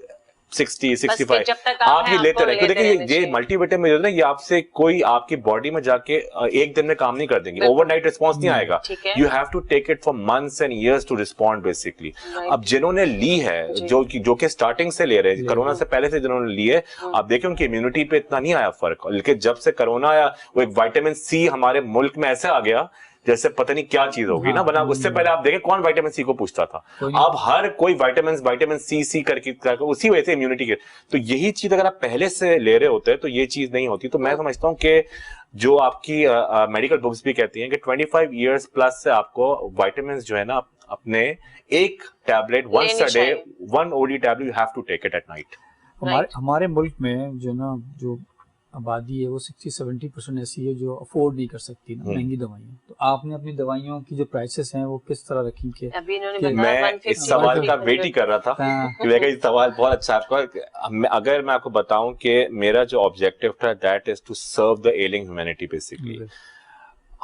60-65 आप ही लेते रहे। देखिए ये मल्टीविटामिन जो है ना, ये आपसे कोई आपकी बॉडी में जाके एक दिन में काम नहीं कर देंगे, ओवरनाइट रिस्पॉन्स नहीं आएगा। You have to take it for months and years to respond basically. अब जिन्होंने ली है, जो कि स्टार्टिंग से ले रहे हैं, कोरोना से पहले से जिन्होंने ली है, आप देखें उनकी इम्यूनिटी पे इतना नहीं आया फर्क, लेकिन जब से कोरोना आया वो एक विटामिन सी हमारे मुल्क में ऐसे आ गया जैसे पता नहीं क्या चीज होगी ना बना। उससे पहले आप देखें कौन विटामिन सी को पूछता था, अब हर कोई विटामिन सी करके उसी वजह से इम्यूनिटी के। तो यही चीज अगर आप पहले से ले रहे होते तो ये चीज नहीं होती। तो मैं समझता हूँ कि जो आपकी मेडिकल बुक्स भी कहती हैं कि 25 इयर्स प्लस से आपको विटामिन जो है ना अपने एक tablet once a day, 1 OD tablet you have to take it at night. हमारे मुल्क में जो ना जो आबादी है वो 60-70% ऐसी है जो अफोर्ड नहीं कर सकती ना महंगी दवाइयाँ। तो आपने अपनी दवाइयों की जो प्राइसेस हैं वो किस तरह रखी के? मैं इस सवाल का वेट ही कर रहा था कि ये सवाल बहुत अच्छा आपका। अगर मैं आपको बताऊं कि मेरा जो ऑब्जेक्टिव था that is to serve the ailing humanity basically.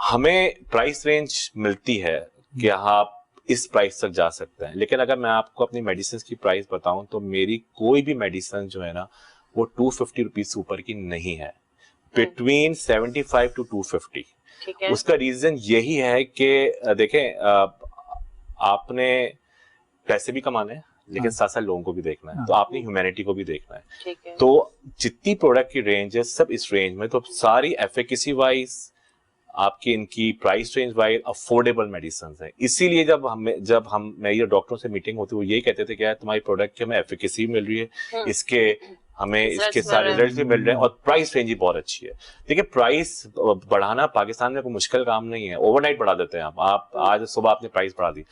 हमें प्राइस रेंज मिलती है कि आप इस प्राइस तक जा सकते हैं, लेकिन अगर मैं आपको अपनी मेडिसिन की प्राइस बताऊं तो मेरी कोई भी मेडिसिन जो है ना वो 250 रुपीज से ऊपर की नहीं है, बिटवीन 75 to 250। उसका रीजन यही है कि देखें आपने पैसे भी कमाने हैं लेकिन साथ साथ लोगों को भी देखना है, तो आपने ह्यूमैनिटी को भी देखना है। तो जितनी प्रोडक्ट की रेंज है सब इस रेंज में, तो सारी एफिकेसी वाइज आपकी इनकी price range wise affordable medicine है। इसीलिए जब हम मेरी डॉक्टरों से मीटिंग होती है वो यही कहते थे कि यार तुम्हारी प्रोडक्ट की हमें एफिकेसी मिल रही है, इसके हमें इसके सारे रिजल्ट भी मिल रहे हैं और प्राइस रेंज भी बहुत अच्छी है। देखिए प्राइस बढ़ाना पाकिस्तान में कोई मुश्किल काम नहीं है, ओवरनाइट बढ़ा देते हैं आप आज सुबह आपने प्राइस बढ़ा दी,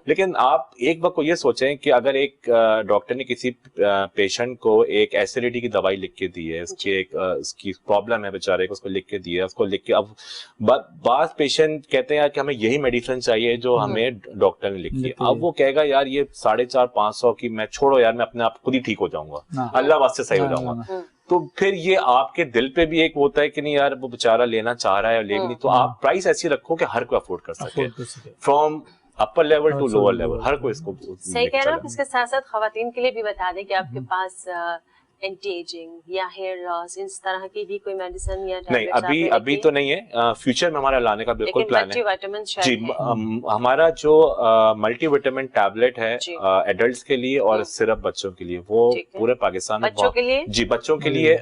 लेकिन आप एक वक्त को ये सोचें कि अगर एक डॉक्टर ने किसी पेशेंट को एक एसिडिटी की दवाई लिख के दी है, उसकी प्रॉब्लम है बेचारे को, उसको लिख के दी है, उसको लिख के, अब बाद पेशेंट कहते हैं कि हमें यही मेडिसिन चाहिए जो हमें डॉक्टर ने लिखी है। अब वो कहेगा यार ये 450-500 की मैं छोड़ो यार, मैं अपने आप खुद ही ठीक हो जाऊंगा, अल्लाह वास्ते सही हो जाऊंगा। तो फिर ये आपके दिल पे भी एक होता है कि नहीं यार वो बेचारा लेना चाह रहा है ले नहीं, तो आप प्राइस ऐसी रखो कि हर कोई अफोर्ड कर सके, from upper level to lower level, हर कोई इसको सही कह रहा हूं। इसके साथ साथ खवातीन के लिए भी बता दें कि आपके पास एंटी एजिंग या हेयर लॉस इस तरह की भी कोई मेडिसिन या नहीं अभी तो नहीं है, फ्यूचर में हमारा लाने का बिल्कुल प्लान है जी। हमारा जो मल्टीविटामिन टैबलेट है एडल्ट्स के लिए और सिरप बच्चों के लिए, वो पूरे पाकिस्तान में बच्चों के लिए जी, बच्चों के लिए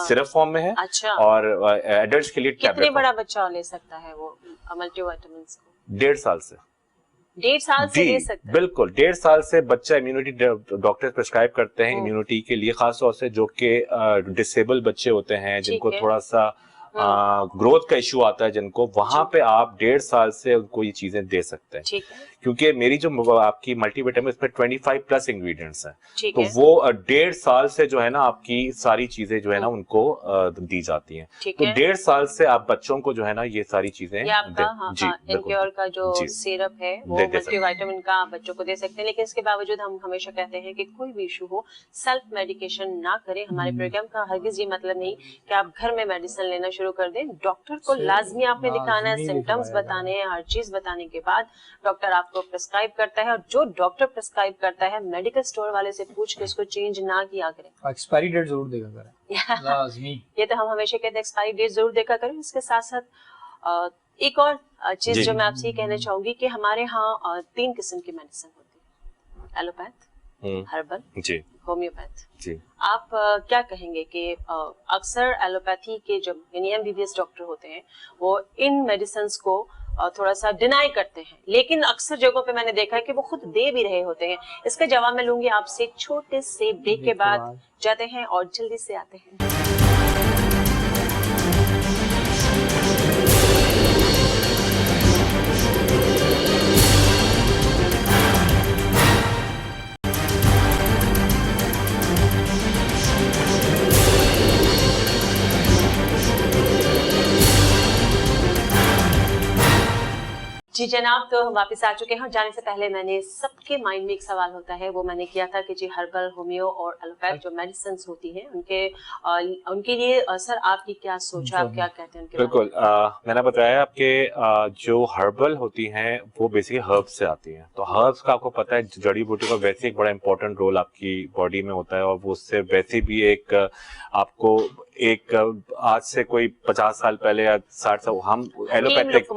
सिरप फॉर्म में है। अच्छा। और एडल्ट्स के लिए टैबलेट। कितने बड़ा बच्चा ले सकता है वो मल्टीविटामिन को? 1.5 साल से 1.5 साल से ले सकते हैं? बिल्कुल 1.5 साल से बच्चा इम्यूनिटी डॉक्टर प्रिस्क्राइब करते हैं इम्यूनिटी के लिए, खास तौर से जो कि डिसेबल बच्चे होते हैं जिनको थोड़ा सा ग्रोथ का इश्यू आता है जिनको, वहां पे आप 1.5 साल से उनको ये चीजें दे सकते हैं। क्योंकि मेरी जो आपकी मल्टीविटामिन इसमें 25 प्लस इंग्रेडिएंट्स हैं, तो है। वो 1.5 साल से जो है ना आपकी सारी चीजें जो है ना उनको दी जाती हैं। तो 1.5 साल से आप बच्चों को जो है ना ये सारी चीजें इनक्योर का जो सिरप है वो मल्टीविटामिन का आप बच्चों को दे सकते हैं, लेकिन इसके बावजूद हम हमेशा कहते हैं कि कोई भी इशू हो सेल्फ मेडिकेशन ना करें। हमारे प्रोग्राम का हरगिज ये मतलब नहीं कि आप घर में मेडिसिन लेना शुरू कर दें। डॉक्टर को लाजमी आपने दिखाना है, सिम्टम्स बताने हैं, हर चीज बताने के बाद डॉक्टर आपको प्रिस्क्राइब करता है, और जो डॉक्टर प्रिस्क्राइब करता है मेडिकल स्टोर वाले से पूछ के उसको चेंज ना किया करें। एक्सपायरी डेट जरूर देखा करें लाजमी। ये तो हम हमेशा कहते हैं एक्सपायरी डेट जरूर देखा करें। इसके साथ साथ एक और चीज जो मैं आपसे ये कहना चाहूंगी कि हमारे यहाँ 3 किस्म की मेडिसिन होती है, एलोपैथ, हर्बल, होम्योपैथ। आप क्या कहेंगे कि अक्सर एलोपैथी के जो एमबीबीएस डॉक्टर होते हैं वो इन मेडिसिन को थोड़ा सा डिनाई करते हैं, लेकिन अक्सर जगहों पे मैंने देखा है कि वो खुद दे भी रहे होते हैं। इसका जवाब मैं लूंगी आपसे छोटे से ब्रेक के बाद। जाते हैं और जल्दी से आते हैं। जी जनाब, तो हम वापस आ चुके हैं। जाने से पहले मैंने सबके माइंड में एक सवाल होता है, वो मैंने किया था कि जी हर्बल, होम्यो और एलोपैथ जो मेडिसिन होती हैं उनके लिए सर आपकी क्या सोच है, आप क्या कहते हैं उनके? बिल्कुल, मैंने बताया आपके जो हर्बल होती हैं वो बेसिकली हर्ब्स से आती हैं। तो हर्ब्स का आपको पता है जड़ी बूटी का वैसे एक बड़ा इंपॉर्टेंट रोल आपकी बॉडी में होता है, और वो उससे वैसे भी एक आपको एक आज से कोई 50 साल पहले या 60 साल हम एलोपैथिक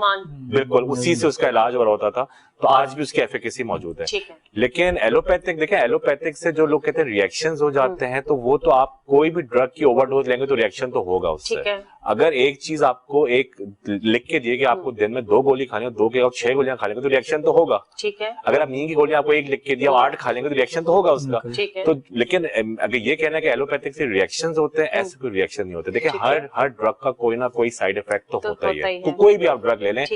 बिल्कुल उसी से उसका इलाज हो रहा होता था, तो आज भी उसकी एफिकेसी मौजूद है। लेकिन एलोपैथिक देखें, एलोपैथिक से जो लोग कहते हैं रिएक्शंस हो जाते हैं, तो वो तो आप कोई भी ड्रग की ओवरडोज लेंगे तो रिएक्शन तो होगा उससे। अगर एक चीज आपको एक लिख के दिए कि आपको दिन में 2 गोली खानी है, 2 के 6 गोलियां खा लेंगे तो रिएक्शन तो होगा। ठीक है। अगर आप नींद की गोलियां आपको एक लिख के दिया 8 खा लेंगे तो रिएक्शन तो होगा उसका। तो लेकिन अगर ये कहना है कि एलोपैथिक से रिएक्शंस होते हैं, ऐसे कोई रिएक्शन नहीं होते। देखिए हर ड्रग का कोई ना कोई साइड इफेक्ट तो होता ही है। तो कोई भी आप ड्रग ले लें,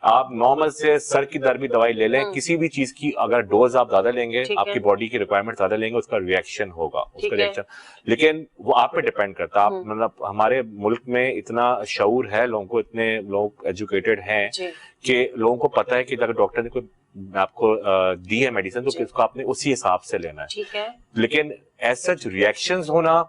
आप नॉर्मल से सर की दर्द की दवाई ले लें, किसी भी चीज की अगर डोज आप ज्यादा लेंगे, आपकी बॉडी की रिक्वायरमेंट ज्यादा लेंगे, उसका रिएक्शन होगा, उसका रिएक्शन। लेकिन वो आप पे डिपेंड करता है। मतलब हमारे मुल्क में इतना शऊर है लोगों को, इतने लोग एजुकेटेड हैं कि लोगों को पता है कि अगर डॉक्टर ने कोई आपको दी है मेडिसिन तो इसको आपने उसी हिसाब से लेना है। ठीक है। लेकिन एज सच रिएक्शंस होना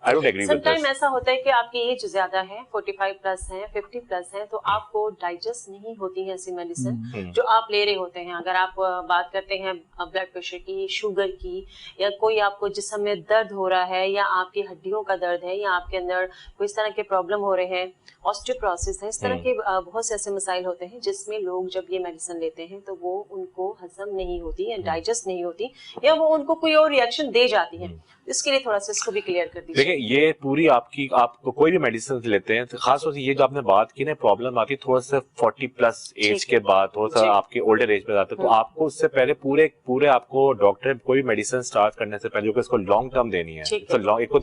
I don't agree with this. Sometime ऐसा होता है कि आपकी एज ज्यादा है, 45 प्लस है, 50 प्लस है, तो आपको डाइजेस्ट नहीं होती है ऐसी मेडिसिन जो आप ले रहे होते हैं। अगर आप बात करते हैं ब्लड प्रेशर की, शुगर की, या कोई आपको जिस्म में दर्द हो रहा है, या आपकी हड्डियों का दर्द है, या आपके अंदर कोई इस तरह के प्रॉब्लम हो रहे हैं, ऑस्टियोपोरोसिस है, इस तरह के बहुत से ऐसे मसाइल होते हैं जिसमें लोग जब ये मेडिसिन लेते हैं तो वो उनको हजम नहीं होती या डाइजेस्ट नहीं होती, या वो उनको कोई और रिएक्शन दे जाती है। इसके लिए थोड़ा सा इसको भी क्लियर कर दीजिए। देखिए ये पूरी आपको कोई भी मेडिसिन लेते हैं तो खास तौर से ये जो आपने बात की ना प्रॉब्लम आती है थोड़ा सा 40 प्लस एज के बाद, थोड़ा सा आपके ओल्डर एज में जाते हैं, तो आपको उससे पहले पूरे आपको डॉक्टर कोई भी मेडिसिन स्टार्ट करने से पहले जो इसको लॉन्ग टर्म देनी है। तो एक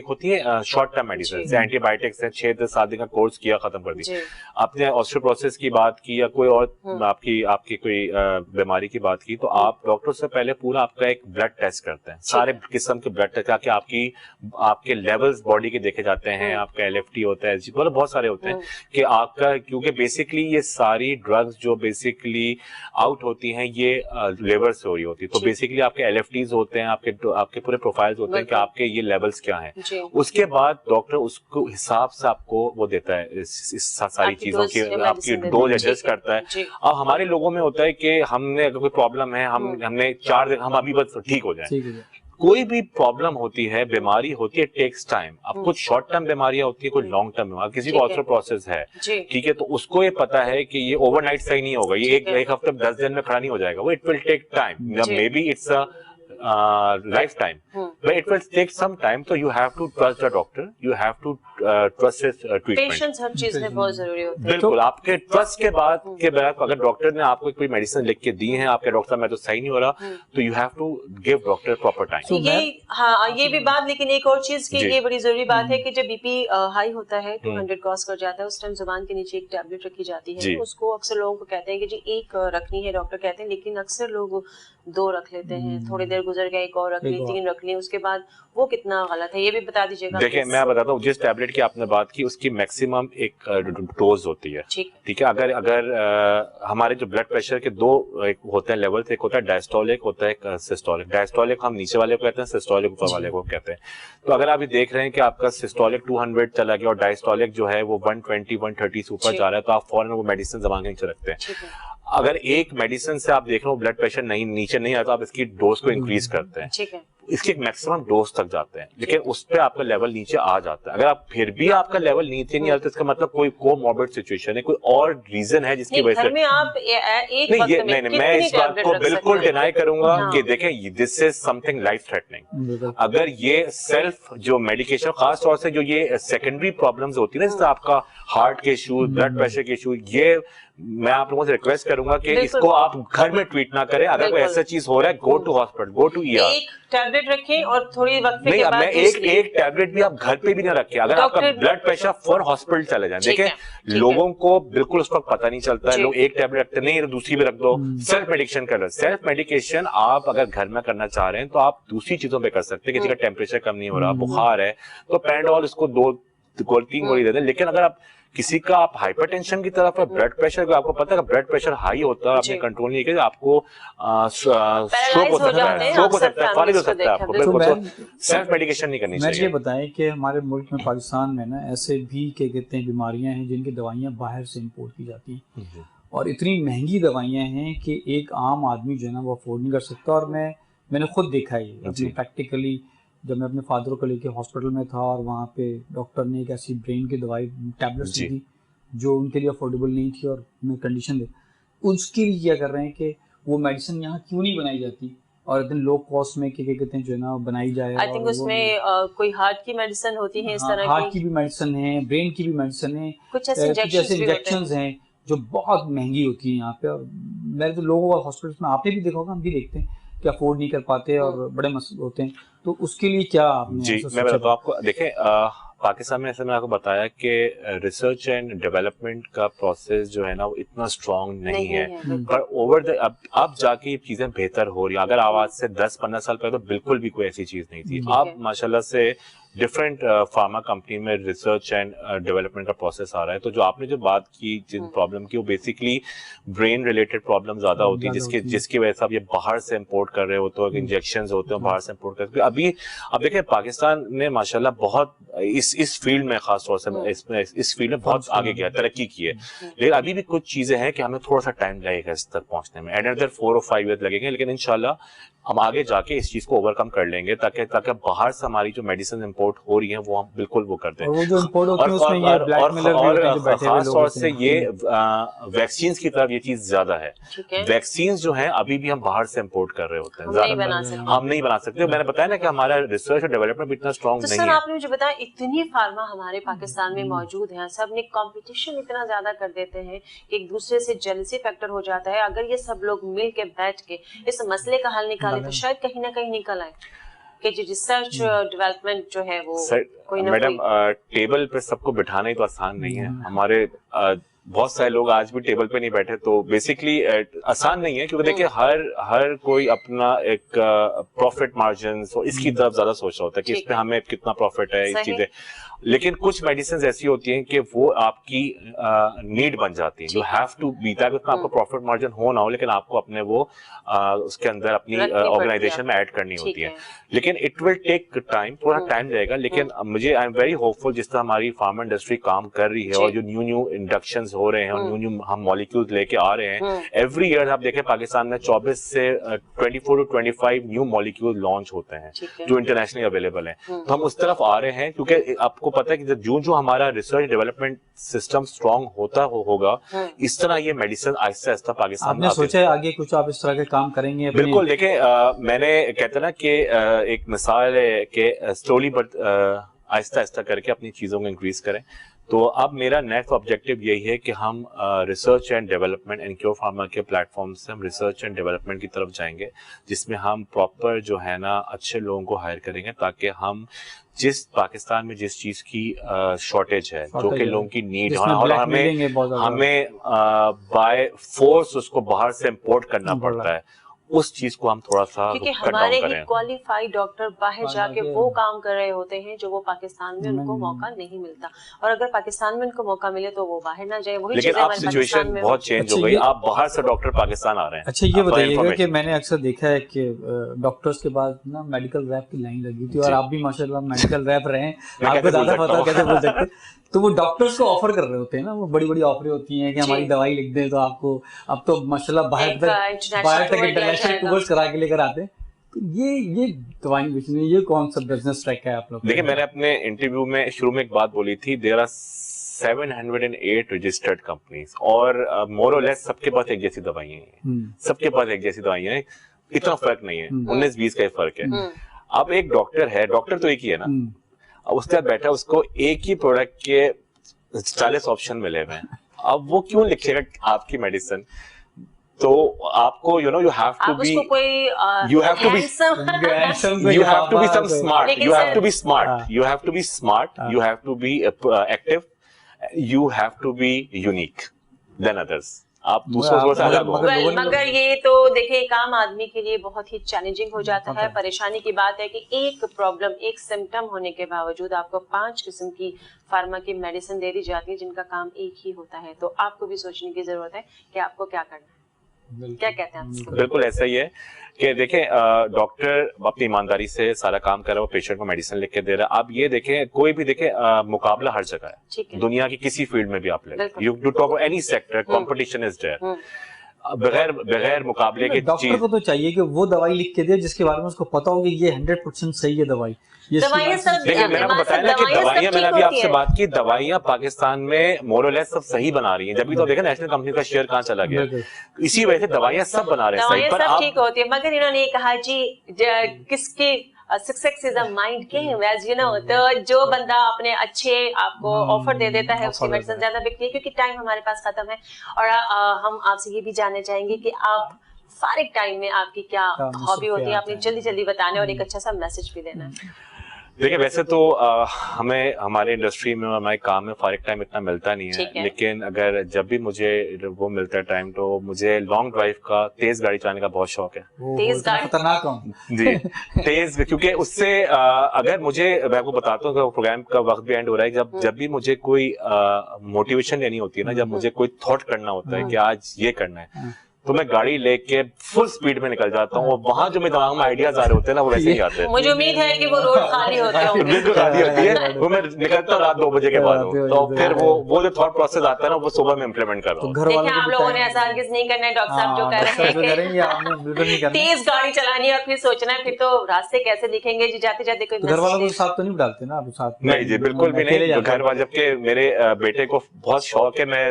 होती है शॉर्ट टर्म मेडिसिन, एंटीबायोटिक्स है, 6-7 दिन का कोर्स किया खत्म कर दी। आपने ऑस्टियोपोरोसिस की बात की या कोई और आपकी कोई बीमारी की बात की, तो आप डॉक्टर से पहले पूरा आपका एक ब्लड टेस्ट करते हैं, सारे किस्म के ब्लड टेस्ट, ताकि आपके लेवल्स बॉडी के देखे जाते हैं, आपका एलएफटी होता है, मतलब बहुत सारे होते हैं कि आपका, क्योंकि बेसिकली ये सारी ड्रग्स जो बेसिकली आउट होती हैं ये लेवर से हो रही होती है, तो बेसिकली आपके एलएफटीज होते हैं, आपके पूरे प्रोफाइल्स होते हैं कि आपके ये लेवल्स क्या हैं। उसके बाद डॉक्टर उसको हिसाब से आपको वो देता है इस सारी चीजों की, आपकी डोज एडजस्ट करता है। अब हमारे लोगों में होता है कि हमने अगर कोई प्रॉब्लम है, हमने 4 दिन हम अभी बस ठीक हो जाए। कोई भी प्रॉब्लम होती है, बीमारी होती है, टेक्स टाइम। अब कुछ शॉर्ट टर्म बीमारियां होती है, कुछ लॉन्ग टर्म बीमारी, किसी को ऑस्टियोपोरोसिस है, ठीक है, तो उसको ये पता है कि ये ओवरनाइट सही नहीं होगा, ये एक हफ्ते 10 दिन में खड़ा नहीं हो जाएगा, वो it will take time, maybe it's a lifetime. but it will take some time, so you have to trust the doctor, you have to trust his treatment. Patience हर चीज में बहुत जरूरी होता है। बिल्कुल, आपके ट्रस्ट के बाद अगर डॉक्टर ने आपको कोई मेडिसिन लिख के दी है, आपके डॉक्टर में तो सही नहीं हो रहा, तो you have to give doctor proper time. ये भी बात, लेकिन एक और चीज की ये बड़ी जरूरी बात है कि जब बीपी हाई होता है 200 क्रॉस कर जाता है, उस टाइम जुबान के नीचे एक टैबलेट रखी जाती है, उसको अक्सर लोगों को कहते हैं कि जी एक रखनी है, डॉक्टर कहते हैं, लेकिन अक्सर लोग 2 रख लेते हैं, थोड़ी देर गुजर गए एक और रख ली, 3 रख ली, उसके बाद वो कितना गलत है ये भी बता दीजिएगा। देखिए मैं बताता हूँ, जिस टैबलेट की आपने बात की उसकी मैक्सिमम एक डोज होती है, ठीक है। अगर हमारे जो ब्लड प्रेशर के 2 एक होते हैं लेवल, एक होता है डायस्टोलिक, होता है एक सिस्टोलिक। डायस्टोलिक हम नीचे वाले को कहते हैं, सिस्टोलिक ऊपर वाले को कहते हैं। तो अगर आप देख रहे हैं कि आपका सिस्टोलिक 200 चला गया और डायस्टोलिक जो है वो 120-130 से ऊपर जा रहा है, तो आप फौरन वो मेडिसिन जबान के नीचे रखते हैं। अगर एक मेडिसिन से आप देख रहे हो ब्लड प्रेशर नीचे नहीं आता, तो आप इसकी डोज को इंक्रीज करते हैं, ठीक है। इसकी एक मैक्सिमम डोज तक जाते हैं, लेकिन उस पे आपका लेवल नीचे आ जाता है। अगर आप फिर भी आपका लेवल नीचे नहीं आता, तो इसका मतलब कोई कोमॉर्बिड सिचुएशन है, कोई और रीजन है जिसकी वजह से मैं इस बात को बिल्कुल डिनाई करूंगा कि देखें this is something life threatening. अगर ये सेल्फ जो मेडिकेशन, खास तौर से जो ये सेकेंडरी प्रॉब्लम्स होती है ना, जैसे आपका हार्ट के इश्यूज, ब्लड प्रेशर के इश्यूज, ये मैं आप लोगों से रिक्वेस्ट करूंगा कि इसको आप घर में ट्रीट ना करें। अगर कोई ऐसा चीज हो रहा है, go to hospital, go to ER. एक टैबलेट रखें और थोड़ी वक्त के बाद मैं एक टैबलेट भी आप घर पे भी ना रखें। अगर आपका ब्लड प्रेशर फॉर हॉस्पिटल चले जाए, देखें लोगों को बिल्कुल उस वक्त पता नहीं चलता है, लोग एक टैबलेट रखते नहीं, दूसरी भी रख दो। सेल्फ मेडिकेशन कर रहे, सेल्फ मेडिकेशन आप अगर घर में करना चाह रहे हैं तो आप दूसरी चीजों पे कर सकते हैं। किसी का टेम्परेचर कम नहीं हो रहा, बुखार है, तो पैराडोल इसको 2-3 गोली दे दें। लेकिन अगर आप किसी का आप हाइपरटेंशन की तरफ है, ब्लड प्रेशर, आपको पता है कि ब्लड प्रेशर हाई होता है, आपने कंट्रोल नहीं किया, आपको स्ट्रोक हो सकता है, फालिज हो सकता है आपको। बिल्कुल, सेल्फ मेडिकेशन नहीं करनी चाहिए। ये बताएं कि हमारे मुल्क में, पाकिस्तान में ना, ऐसे भी क्या कहते हैं बीमारियां हैं जिनकी दवाइयां बाहर से इंपोर्ट की जाती हैं, और इतनी महंगी दवाइयां हैं कि एक आम आदमी जो है ना वो अफोर्ड नहीं कर सकता। और मैंने खुद देखा है अपने प्रैक्टिकली, जब मैं अपने फादर को लेके हॉस्पिटल में था और वहाँ पे डॉक्टर ने एक ऐसी ब्रेन की दवाई टैबलेट्स दी थी जो उनके लिए अफोर्डेबल नहीं थी, और मैं कंडीशन दे उसके लिए क्या कर रहे हैं कि वो मेडिसिन यहाँ क्यों नहीं बनाई जाती और इतने लो कॉस्ट में क्या कहते हैं जो है ना बनाई जाए। आई थिंक उसमें कोई हार्ट की मेडिसिन होती है, इस तरह हार्ट की भी मेडिसिन है, ब्रेन की भी मेडिसिन है, कुछ ऐसे इंजेक्शंस हैं जो बहुत महंगी होती है यहाँ पे। और मेरे तो लोगों का हॉस्पिटल्स में आपने भी देखा होगा, हम भी देखते हैं कि अफोर्ड नहीं कर पाते और बड़े मसले होते हैं। तो उसके लिए क्या आपने जी मैं बताता हूँ आपको। देखें पाकिस्तान में, ऐसे मैंने आपको बताया कि रिसर्च एंड डेवलपमेंट का प्रोसेस जो है ना वो इतना स्ट्रांग नहीं है, पर ओवर द अब जाके ये चीजें बेहतर हो रही है। अगर आज से 10-15 साल पहले तो बिल्कुल भी कोई ऐसी चीज नहीं थी। अब माशाल्लाह से डिफरेंट फार्मा कंपनी में रिसर्च एंड डेवलपमेंट का प्रोसेस आ रहा है। तो जो आपने जो बात की, जिन प्रॉब्लम की, वो बेसिकली ब्रेन रिलेटेड प्रॉब्लम ज्यादा होती है, जिसकी वजह से आप ये बाहर से इंपोर्ट कर रहे होते हो, इंजेक्शंस होते हैं बाहर से इंपोर्ट करते हो। अभी अब देखिए पाकिस्तान ने माशाल्लाह बहुत इस फील्ड में, खास तौर से इस फील्ड में बहुत आगे गया, तरक्की की है। लेकिन अभी भी कुछ चीजें हैं कि हमें थोड़ा सा टाइम लगेगा इस तक पहुंचने में, अनदर 4 और 5 ईयर लगेंगे। लेकिन इंशाल्लाह हम आगे जाके इस चीज को ओवरकम कर लेंगे, ताकि बाहर से हमारी जो मेडिसिन इंपोर्ट हो रही है वो हम बिल्कुल वो कर दें। और खास तौर से ये वैक्सीन की तरफ ये चीज ज्यादा है। वैक्सीन जो है अभी भी हम बाहर से इंपोर्ट कर रहे होते हैं, हम नहीं बना सकते। मैंने बताया ना कि हमारा रिसर्च और डेवलपमेंट इतना स्ट्रॉन्ग नहीं है। आपने मुझे बताया इतनी फार्मा हमारे पाकिस्तान में मौजूद है, सब ने कंपटीशन इतना ज्यादा कर देते हैं कि एक दूसरे से जेलसी फैक्टर हो जाता है। अगर ये सब लोग मिल के बैठ के इस मसले का हल निकाले तो शायद कहीं ना कहीं निकल आए कि जो रिसर्च डेवलपमेंट जो है वो कोई ना मैडम टेबल पे सबको बिठाना ही तो आसान नहीं है। हमारे बहुत सारे लोग आज भी टेबल पे नहीं बैठे, तो बेसिकली आसान नहीं है, क्योंकि देखिए हर कोई अपना एक प्रॉफिट मार्जिन इसकी तरफ ज्यादा सोच रहा होता है कि इस पे हमें कितना प्रॉफिट है, इस चीजें। लेकिन कुछ मेडिसिन ऐसी होती हैं कि वो आपकी नीड बन जाती है, you have to be that, उसमें आपको प्रॉफिट मार्जिन हो ना हो, लेकिन आपको अपने वो उसके अंदर अपनी ऑर्गेनाइजेशन में ऐड करनी होती है। लेकिन इट विल टेक टाइम, थोड़ा टाइम लगेगा। लेकिन मुझे आई एम वेरी होपफुल, जिस तरह हमारी फार्मा इंडस्ट्री काम कर रही है और जो न्यू इंडक्शंस हो रहे हैं और न्यू हम मॉलिक्यूल्स लेके आ रहे हैं। एवरी ईयर आप देखें पाकिस्तान में 24 से 24 to 25 न्यू मॉलिक्यूल लॉन्च होते हैं जो इंटरनेशनली अवेलेबल हैं। तो हम उस तरफ आ रहे हैं क्योंकि आपको पता है कि जो हमारा रिसर्च डेवलपमेंट सिस्टम स्ट्रांग होगा इस तरह ये मेडिसिन आहिस्ता आहिस्ता पाकिस्तान में। आपने सोचा है आगे कुछ आप इस तरह के काम करेंगे? बिल्कुल, देखें मैंने कहते ना कि एक मिसाल है कि स्लोली बट आहिस्ता आहिस्ता करके अपनी चीजों को इंक्रीज करें। तो अब मेरा नेक्स्ट ऑब्जेक्टिव यही है कि हम रिसर्च एंड डेवलपमेंट इनक्योर फार्मा के प्लेटफॉर्म से हम रिसर्च एंड डेवलपमेंट की तरफ जाएंगे, जिसमें हम प्रॉपर जो है ना अच्छे लोगों को हायर करेंगे ताकि हम जिस पाकिस्तान में जिस चीज की शॉर्टेज है जो कि लोगों की नीड है और हमें बाय फोर्स उसको बाहर से इंपोर्ट करना पड़ता है, उस चीज को हम थोड़ा सा क्योंकि हमारे ही क्वालिफाइड डॉक्टर बाहर जाके वो काम कर रहे होते हैं जो वो पाकिस्तान में उनको मौका नहीं मिलता, और अगर पाकिस्तान में उनको मौका मिले तो वो बाहर ना जाए। वही लेकिन अब सिचुएशन बहुत चेंज हो गई, आप बाहर से डॉक्टर पाकिस्तान आ रहे हैं। अच्छा, ये बताइएगा कि मैंने अक्सर देखा है कि डॉक्टर्स के बाद ना मेडिकल रैप की लाइन लगी थी और आप भी माशाल्लाह मेडिकल रैप रहे हैं, आपको ज्यादा पता कैसे बोल सकते। तो वो डॉक्टर्स को ऑफर कर रहे होते हैं ना, वो बड़ी बड़ी ऑफर होती हैं कि हमारी दवाई लिख दें तो आपको, अब तो माशाल्लाह बाहर तक इंटरनेशनल टूर्स करा के लेकर आते हैं। तो ये दवाई बेचने, ये कौन सा बिजनेस ट्रैक है आप लोग? देखिए, मैंने अपने इंटरव्यू में शुरू में एक बात बोली थी, देयर आर 708 रजिस्टर्ड कंपनीज और मोर और लेस सबके पास एक जैसी दवाइयां हैं, सबके पास एक जैसी दवाइयां हैं, इतना फर्क नहीं है, 19-20 का ही फर्क है। अब एक डॉक्टर है, डॉक्टर तो एक ही है ना, अब उसके साथ बैठा उसको एक ही प्रोडक्ट के 40 ऑप्शन मिले हुए हैं, अब वो क्यों लिखेगा आपकी मेडिसिन? तो आपको you have to be smart, you have to be smart, you have to be active, you have to be unique than others. आप दूसरों से अलग हो। मगर ये तो देखिए एक आम आदमी के लिए बहुत ही चैलेंजिंग हो जाता है। परेशानी की बात है कि एक प्रॉब्लम, एक सिम्टम होने के बावजूद आपको 5 किस्म की फार्मा की मेडिसिन दे दी जाती है जिनका काम एक ही होता है। तो आपको भी सोचने की जरूरत है कि आपको क्या करना है। क्या कहते हैं आप? बिल्कुल ऐसा ही है कि देखें डॉक्टर अपनी ईमानदारी से सारा काम कर रहा है, वो पेशेंट को मेडिसिन लिख के दे रहा है। आप ये देखें, कोई भी देखें मुकाबला हर जगह है, दुनिया की किसी फील्ड में भी आप ले, you talk any sector, competition is there. बगैर मुकाबले के डॉक्टर को तो चाहिए कि वो दवाई लिख के दे जिसके बारे में उसको पता हो कि ये 100% सही है दवाई। दवाइयां सब, लेकिन मैंने आपको बताया ना कि दवाइयां, मैंने अभी आपसे बात की, दवाइयां पाकिस्तान में मोर और लेस सब सही बना रही हैं, जब भी तो देखा नेशनल कंपनी का शेयर कहाँ चला गया, इसी वजह से दवाइयां सब बना रहे हैं सही, पर सब ठीक होती है। मगर इन्होंने ये कहा जी किसके success is a mind game, as you know. तो जो बंदा अपने अच्छे आपको ऑफर दे देता है उसकी मेडिसिन ज्यादा बिकती है। क्योंकि टाइम हमारे पास खत्म है और हम आपसे ये भी जानना चाहेंगे कि आप फारिग टाइम में आपकी क्या हॉबी होती है, आपने जल्दी जल्दी बताना और एक अच्छा सा मैसेज भी देना है। देखिए, वैसे तो हमें हमारे इंडस्ट्री में हमारे काम में फारिग टाइम इतना मिलता नहीं है, लेकिन अगर जब भी मुझे वो मिलता है टाइम, तो मुझे लॉन्ग ड्राइव का, तेज गाड़ी चलाने का बहुत शौक है। तेज गाड़ी खतरनाक हूं जी, तेज, क्योंकि उससे अगर मुझे, मैं आपको बताता हूँ, प्रोग्राम का वक्त भी एंड हो रहा है, जब भी मुझे कोई मोटिवेशन लेनी होती है ना, जब मुझे कोई थॉट करना होता है कि आज ये करना है, तो मैं गाड़ी लेके फुल स्पीड में निकल जाता हूँ और वहां जो मेरे दिमाग में आइडियाज आ रहे होते हैं ना, वो वैसे ही आते हैं। मुझे उम्मीद है कि वो रोड खाली होते होंगे। बिल्कुल खाली होती है, वो मैं निकलता हूँ रात 2 बजे के बाद, तो फिर वो जो थॉट प्रोसेस आता है ना, वो सुबह में इम्प्लीमेंट कर रहा हूँ। देखिए, आप लोगों ने ऐसा हरगिज़ नहीं करना है, डॉक्टर साहब जो कह रहे हैं तेज गाड़ी चलानी है और फिर सोचना है फिर तो रास्ते कैसे दिखेंगे जी, जाते जाते कोई घर वालों को साथ तो नहीं डालते ना आप साथ? नहीं जी, बिल्कुल भी नहीं। घर वाले, जबकि मेरे बेटे को बहुत शौक है, मैं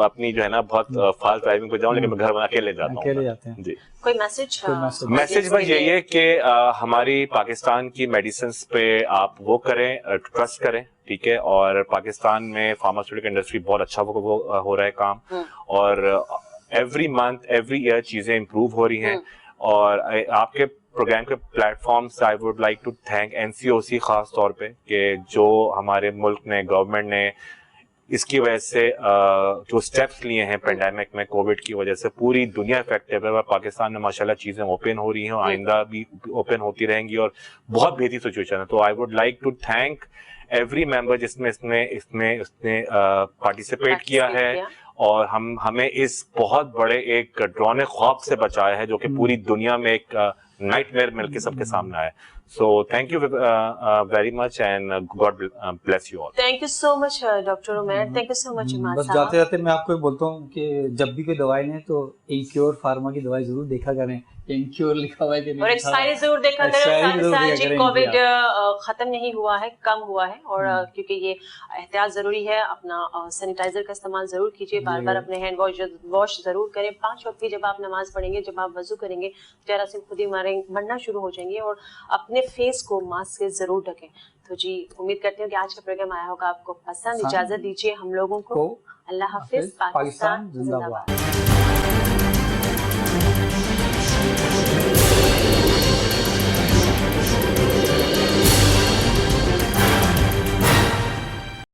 अपनी जो है ना बहुत फास्ट ड्राइविंग पे जाऊँ, लेकिन मैं घर वाले अकेले जाता हूँ। जाते हैं जी। कोई मैसेज बस यही है कि हमारी पाकिस्तान की मेडिसिन पे आप वो करें, ट्रस्ट करें, ठीक है, और पाकिस्तान में फार्मास्यूटिकल इंडस्ट्री बहुत अच्छा हो रहा है काम, और एवरी मंथ एवरी ईयर चीजें इंप्रूव हो रही हैं। और आपके प्रोग्राम के प्लेटफॉर्म से I would like to thank NCOC खास तौर पे, कि जो हमारे मुल्क ने, गवर्नमेंट ने इसकी वजह से जो स्टेप्स लिए हैं पेंडेमिक में, कोविड की वजह से पूरी दुनिया इफेक्टिव है। पाकिस्तान में माशाल्लाह चीजें ओपन हो रही हैं और आइंदा भी ओपन होती रहेंगी और बहुत बेहतरीन सिचुएशन है। तो I would like to thank every member जिसमें इसने पार्टिसिपेट किया है और हमें इस बहुत बड़े एक ड्रोन ख्वाब से बचाया है, जो कि पूरी दुनिया में एक नाइटमेयर मिलके सबके सामने आया। So thank you very much and God bless you all. Thank you so much doctor Umair, thank you so much Imad बस साहब। जाते जाते मैं आपको बोलता हूँ कि जब भी कोई दवाई लें तो इंक्योर फार्मा की दवाई जरूर देखा करें, इंक्योर लिखा हुआ है कि नहीं और लिखा हुआ है। एक्सपायरी जरूर देखा करें। Expiry साथ ही जरूर साथ देखा जी करें कोविड इनकी खत्म नहीं हुआ है, कम हुआ है, और क्योंकि ये एहतियात जरूरी है, अपना सैनिटाइजर का इस्तेमाल जरूर कीजिए, बार बार अपने हैंड वॉश जरूर करें। 5 वक्त की जब आप नमाज पढ़ेंगे, जब आप वजू करेंगे, जरासीम खुद ही मरना शुरू हो जाएंगे, और अपने फेस को मास्क से जरूर ढकें। तो जी उम्मीद करती हूँ कि आज का प्रोग्राम आया होगा आपको पसंद। इजाजत दीजिए हम लोगों को। अल्लाह हाफिज। पाकिस्तान जिंदाबाद।